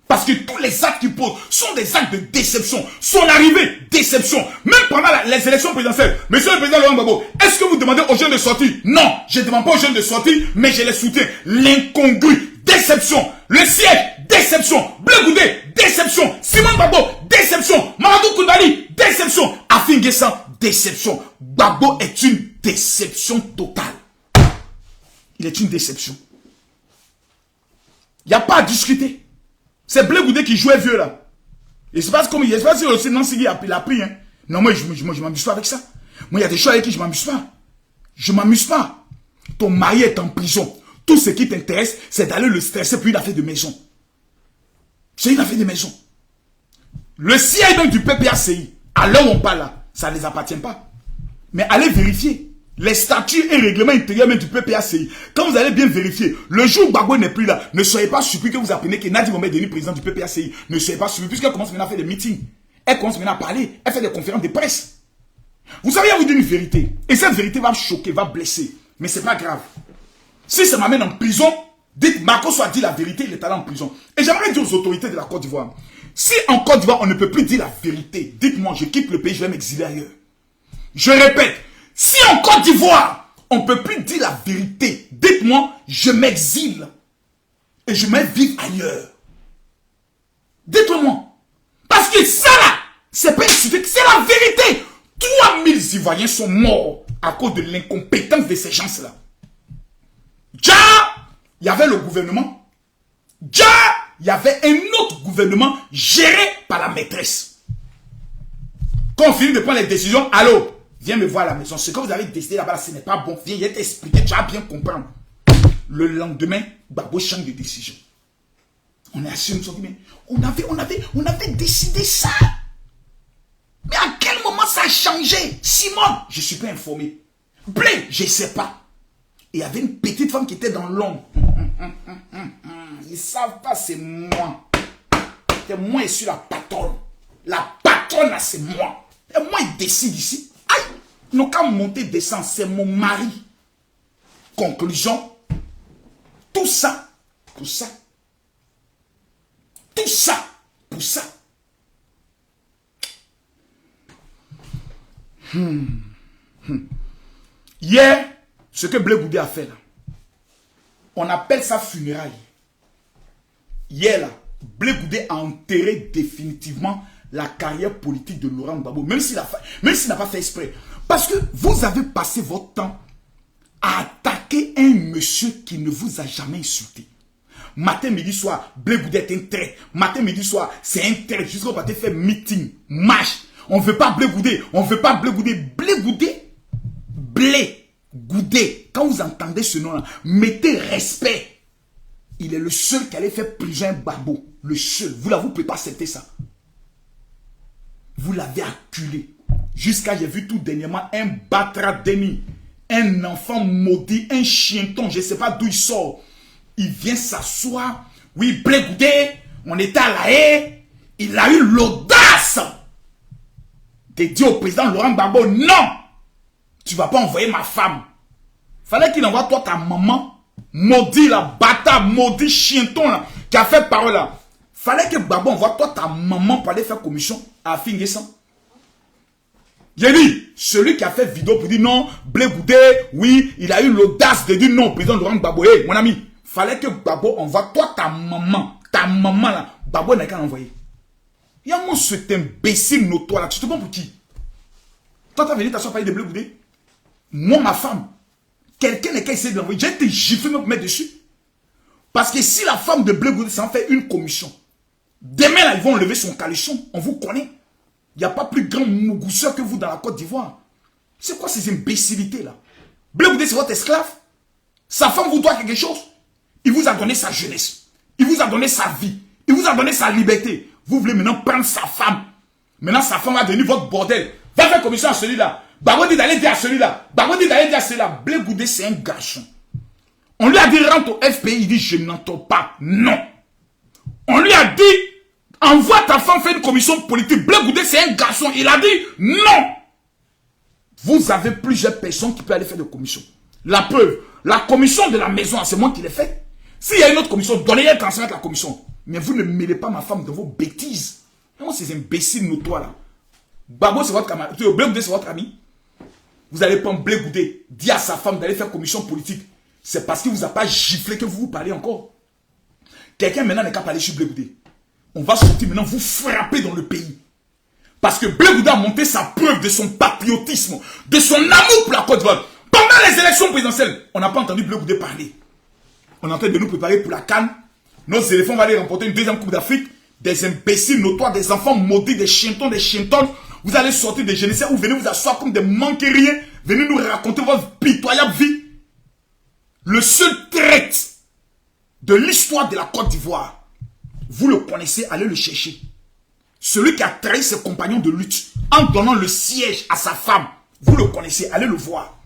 Parce que tous les actes qu'il pose sont des actes de déception. Son arrivée, déception. Même pendant les élections présidentielles. Monsieur le président Laurent Gbagbo, est-ce que vous demandez aux jeunes de sortir? Non, je ne demande pas aux jeunes de sortir, mais je les soutiens. L'incongru, déception. Le siège, déception. Blé Goudé, déception. Simon Gbagbo, déception. Mamadou Koulibaly, déception. Afin Guessan, déception. Gbagbo est une déception totale. Il est une déception. Il n'y a pas à discuter. C'est Blé Goudé qui jouait vieux là. Et c'est pas comme il se passe si aussi Nancy a pris. Hein. Non, moi je m'amuse pas avec ça. Moi il y a des choses avec qui je m'amuse pas. Je m'amuse pas. Ton mari est en prison. Tout ce qui t'intéresse, c'est d'aller le stresser pour une affaire de maison. C'est une affaire de maison. Le siège donc du PPACI, à l'heure où on parle là, ça ne les appartient pas. Mais allez vérifier. Les statuts et règlements intérieurs même du PPACI. Quand vous allez bien vérifier, le jour où Gbagbo n'est plus là, ne soyez pas surpris que vous apprenez que Nadi Mohamed est devenu président du PPACI. Ne soyez pas surpris puisqu'elle commence maintenant à faire des meetings. Elle commence maintenant à parler. Elle fait des conférences de presse. Vous savez, il vous dire une vérité. Et cette vérité va choquer, va blesser. Mais c'est pas grave. Si ça m'amène en prison, dites Marco soit dit la vérité, il est allé en prison. Et j'aimerais dire aux autorités de la Côte d'Ivoire, si en Côte d'Ivoire on ne peut plus dire la vérité, dites-moi, je quitte le pays, je vais m'exiler ailleurs. Je répète, si en Côte d'Ivoire on ne peut plus dire la vérité, dites-moi, je m'exile et je vais vivre ailleurs. Dites-le-moi. Parce que ça là, c'est pas une suite, c'est la vérité. 3000 Ivoiriens sont morts à cause de l'incompétence de ces gens-là. Déjà, il y avait le gouvernement. Déjà, il y avait un autre gouvernement géré par la maîtresse. Quand on finit de prendre les décisions, allô, viens me voir à la maison. Ce que vous avez décidé là-bas, ce n'est pas bon. Viens t'expliquer, tu vas bien comprendre. Le lendemain, Gbagbo change de décision. On est assis, on se dit, mais on avait décidé ça. Mais à quel moment ça a changé? Simon, je ne suis pas informé. Blé, je ne sais pas. Et il y avait une petite femme qui était dans l'ombre. Ils ne savent pas, c'est moi. C'est moi, je suis la patronne. La patronne, là, c'est moi. Et moi, il décide ici. Aïe! Nous, quand monter, descendre, c'est mon mari. Conclusion. Tout ça, pour ça. Tout ça, pour ça. Hier, ce que Blé Goudé a fait là, on appelle ça funérailles. Hier là, Blé Goudé a enterré définitivement la carrière politique de Laurent Gbagbo, même s'il n'a pas fait exprès. Parce que vous avez passé votre temps à attaquer un monsieur qui ne vous a jamais insulté. Matin, midi, soir, Blé Goudé est un traître. Matin, midi, soir, c'est un traître. Jusqu'au matin, faire meeting, marche. On ne veut pas Blé Goudé. On ne veut pas Blé Goudé. Blé Goudé. Blé Goudé. Quand vous entendez ce nom-là, mettez respect. Il est le seul qui allait faire prison Gbagbo. Le seul. Vous ne pouvez pas accepter ça. Vous l'avez acculé. Jusqu'à, j'ai vu tout dernièrement, un Batradeni. Un enfant maudit, un chienton. Je ne sais pas d'où il sort. Il vient s'asseoir. Oui, Blé Goudé, on était à La Haye. Il a eu l'audace de dire au président Laurent Gbagbo, non, tu ne vas pas envoyer ma femme. Fallait qu'il envoie toi ta maman, maudit là, bâtard, maudit chienton là, qui a fait parole là. Fallait que Gbagbo envoie toi ta maman pour aller faire commission à Finguessan. J'ai dit, celui qui a fait vidéo pour dire non, Blé Goudé, oui, il a eu l'audace de dire non au président Laurent Gbagbo. Hey, mon ami, fallait que Gbagbo envoie toi ta maman là, Gbagbo n'a qu'à l'envoyer. Il y a mon cet imbécile notoire là, tu te prends pour qui? Toi t'as venu t'asseoir parler de Blé Goudé? Moi, ma femme, quelqu'un n'est qu'à essayer de l'envoyer. J'ai été giflé me mettre dessus. Parce que si la femme de Blé Goudé s'en fait une commission, demain là, ils vont enlever son caleçon, on vous connaît. Il n'y a pas plus grand mougousseur que vous dans la Côte d'Ivoire. C'est quoi ces imbécilités là? Blé Goudé, c'est votre esclave? Sa femme vous doit quelque chose? Il vous a donné sa jeunesse. Il vous a donné sa vie. Il vous a donné sa liberté. Vous voulez maintenant prendre sa femme. Maintenant, sa femme va devenir votre bordel. Va faire commission à celui-là. Gbagbo dit d'aller dire à celui-là. Gbagbo dit d'aller dire à celui-là. Blé Goudé, c'est un garçon. On lui a dit rentre au FPI. Il dit je n'entends pas. Non. On lui a dit envoie ta femme faire une commission politique. Blé Goudé, c'est un garçon. Il a dit non. Vous avez plusieurs personnes qui peuvent aller faire des commissions. La preuve, la commission de la maison, c'est moi qui l'ai fait. S'il y a une autre commission, donnez-le transmettre la commission. Mais vous ne mêlez pas ma femme dans vos bêtises. Non, ces imbéciles notoires là. Gbagbo, c'est votre camarade. Blé Goudé, c'est votre ami. Vous allez prendre Blé Goudé, dire à sa femme d'aller faire commission politique. C'est parce qu'il ne vous a pas giflé que vous parlez encore. Quelqu'un maintenant n'est qu'à parler sur Blé Goudé. On va sortir maintenant vous frapper dans le pays. Parce que Blé Goudé a monté sa preuve de son patriotisme, de son amour pour la Côte d'Ivoire. Pendant les élections présidentielles, on n'a pas entendu Blé Goudé parler. On est en train de nous préparer pour la CAN. Nos éléphants vont aller remporter une deuxième Coupe d'Afrique. Des imbéciles notoires, des enfants maudits, des chientons, des chientonnes. Vous allez sortir des génocides ou venez vous asseoir comme des manqueriens. Venez nous raconter votre pitoyable vie. Le seul traître de l'histoire de la Côte d'Ivoire, vous le connaissez, allez le chercher. Celui qui a trahi ses compagnons de lutte en donnant le siège à sa femme, vous le connaissez, allez le voir.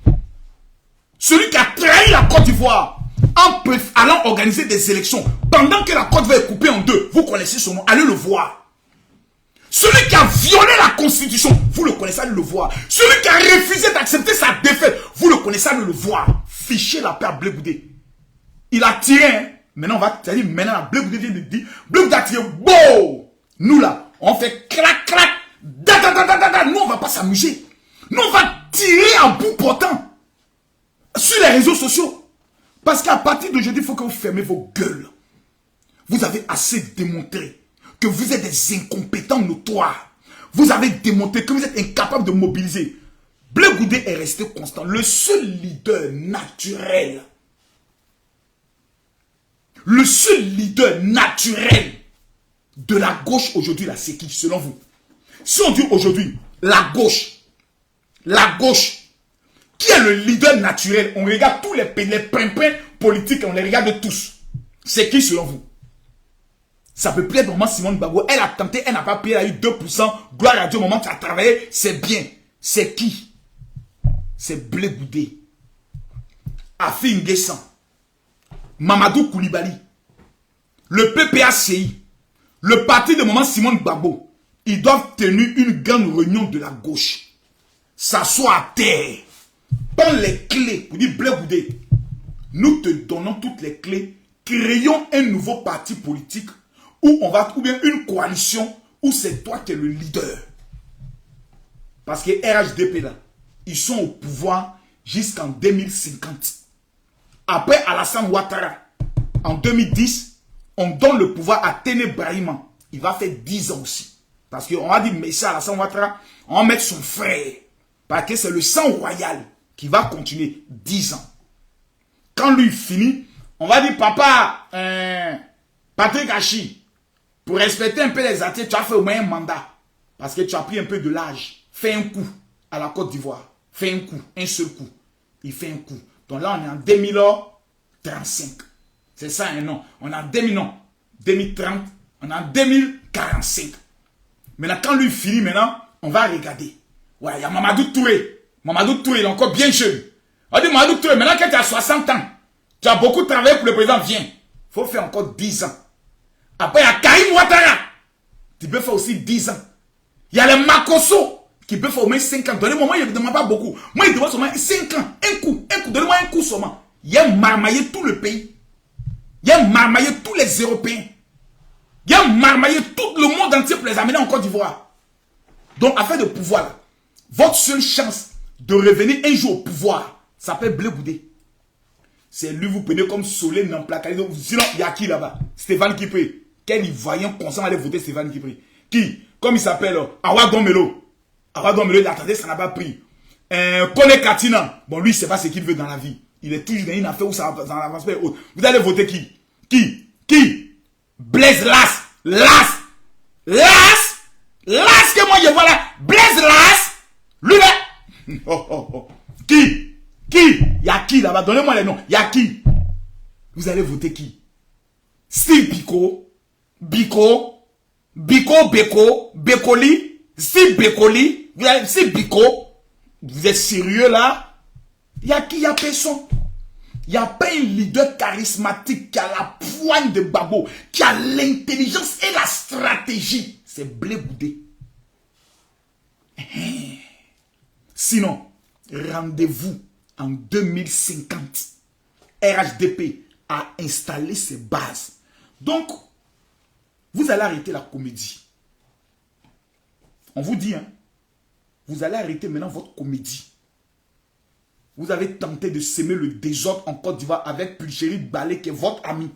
Celui qui a trahi la Côte d'Ivoire en allant organiser des élections pendant que la Côte d'Ivoire est coupée en deux, vous connaissez son nom, allez le voir. Celui qui a violé la Constitution, vous le connaissez, allez le voir. Celui qui a refusé d'accepter sa défaite, vous le connaissez, allez le voir. Fichez la paix à Blé Goudé. Il a tiré, hein. Maintenant, on va dire, maintenant, Blé Goudé vient de dire, Blé Goudé a tiré, wow! Nous là, on fait clac, clac, da, da, da, da, da, da. Nous, on va pas s'amuser. Nous, on va tirer à bout portant sur les réseaux sociaux. Parce qu'à partir d'aujourd'hui, il faut que vous fermez vos gueules. Vous avez assez démontré que vous êtes des incompétents notoires. Vous avez démontré que vous êtes incapables de mobiliser. Blé Goudé est resté constant. Le seul leader naturel. Le seul leader naturel de la gauche aujourd'hui, là, c'est qui, selon vous? Si on dit aujourd'hui, la gauche, qui est le leader naturel? On regarde tous les pimpins politiques, on les regarde tous. C'est qui, selon vous? Ça peut plus être vraiment Simone Gbagbo. Elle a tenté, elle n'a pas payé, elle a eu 2%. Gloire à Dieu, au moment où tu as travaillé, c'est bien. C'est qui? C'est Blé Goudé. Afi N'Guessan. Mamadou Koulibaly. Le PPACI. Le parti de moment Simone Gbagbo. Ils doivent tenir une grande réunion de la gauche. S'asseoir à terre. Prends les clés pour dire Blé Goudé. Nous te donnons toutes les clés. Créons un nouveau parti politique où on va trouver une coalition où c'est toi qui es le leader. Parce que RHDP là, ils sont au pouvoir jusqu'en 2050. Après Alassane Ouattara, en 2010, on donne le pouvoir à Téné Brahima. Il va faire 10 ans aussi. Parce qu'on va dire, mais ça, Alassane Ouattara, on va mettre son frère. Parce que c'est le sang royal qui va continuer 10 ans. Quand lui finit, on va dire, papa, Patrick Hachi, pour respecter un peu les artistes, tu as fait au moins un mandat. Parce que tu as pris un peu de l'âge. Fais un coup à la Côte d'Ivoire. Fais un coup, un seul coup. Il fait un coup. Donc là, on est en 2035. C'est ça un nom. On est en 2030. On est en 2045. Maintenant, quand lui finit, maintenant, on va regarder. Ouais, il y a Mamadou Touré. Mamadou Touré, il est encore bien jeune. On dit Mamadou Touré, maintenant que tu as 60 ans, tu as beaucoup travaillé pour le président, viens. Il faut faire encore 10 ans. Après, il y a Karim Ouattara. Tu peux faire aussi 10 ans. Il y a les Makosso qui peut faire au moins 5 ans. Donnez-moi, moi, il ne demande pas beaucoup. Moi, il demande seulement 5 ans. Un coup. Donnez-moi un coup seulement. Il a marmaillé tout le pays. Il a marmaillé tous les Européens. Il a marmaillé tout le monde entier pour les amener en Côte d'Ivoire. Donc, afin de pouvoir, là, votre seule chance de revenir un jour au pouvoir s'appelle Blé Goudé. C'est lui, vous prenez comme Solé Namplaka. Sinon, il y a qui là-bas? Stéphane Kipré. Quel Ivoirien consent à aller voter Stéphane Kipré? Qui? Comme il s'appelle Awa Domelo. Awa Domelo, il attendait, ça n'a pas pris. Kone Katina. Bon, lui, il ne sait pas ce qu'il veut dans la vie. Il est toujours dans une affaire où ça n'avance pas. Vous allez voter qui? Qui? Blaise Las. Las que moi je vois là. Blaise Las. Lui là. Qui? Il y a qui là-bas? Donnez-moi les noms. Il y a qui? Vous allez voter qui? Steve Biko, Bekoli, Steve Bekoli, Steve Biko. Vous êtes sérieux là? Il y a qui? Il y a personne. Il n'y a pas un leader charismatique qui a la poigne de Gbagbo, qui a l'intelligence et la stratégie. C'est Blé Goudé. Sinon, rendez-vous en 2050. RHDP a installé ses bases. Donc, vous allez arrêter la comédie. On vous dit, hein, vous allez arrêter maintenant votre comédie. Vous avez tenté de semer le désordre en Côte d'Ivoire avec Pulchéri Balé, qui est votre ami,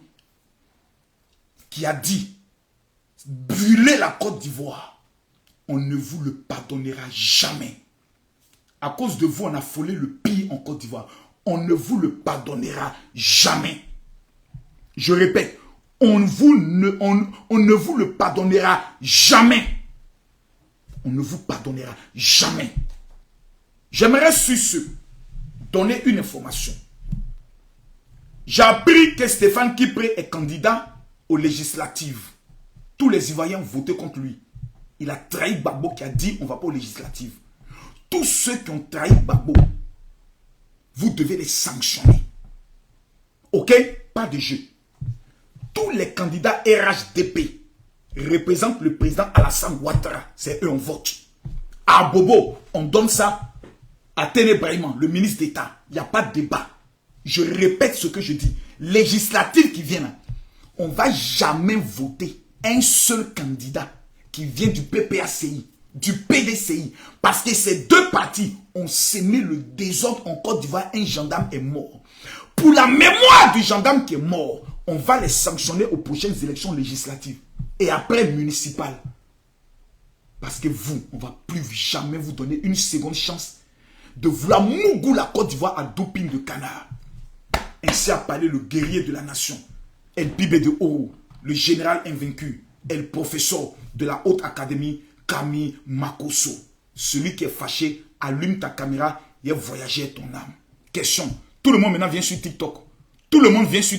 qui a dit, brûlez la Côte d'Ivoire. On ne vous le pardonnera jamais. À cause de vous, on a affolé le pays en Côte d'Ivoire. On ne vous le pardonnera jamais. Je répète, on ne vous le pardonnera jamais. On ne vous pardonnera jamais. J'aimerais sur ce donner une information. J'ai appris que Stéphane Kipré est candidat aux législatives. Tous les Ivoiriens ont voté contre lui. Il a trahi Gbagbo qui a dit on ne va pas aux législatives. Tous ceux qui ont trahi Gbagbo, vous devez les sanctionner. Ok? Pas de jeu. Tous les candidats RHDP représentent le président Alassane Ouattara. C'est eux on vote. À Bobo, on donne ça à Téné Brahima, le ministre d'État. Il n'y a pas de débat. Je répète ce que je dis. Législative qui vient là, on ne va jamais voter un seul candidat qui vient du PPACI, du PDCI. Parce que ces deux partis ont sémé le désordre en Côte d'Ivoire. Un gendarme est mort. Pour la mémoire du gendarme qui est mort, on va les sanctionner aux prochaines élections législatives. Et après municipales. Parce que vous, on ne va plus jamais vous donner une seconde chance de vouloir mougou la Côte d'Ivoire à doping de canard. Ainsi a parlé le guerrier de la nation, El Bibe de Oro, le général invaincu, El professeur de la haute académie, Camille Makosso. Celui qui est fâché, allume ta caméra et voyager ton âme. Question, tout le monde maintenant vient sur TikTok. Tout le monde vient sur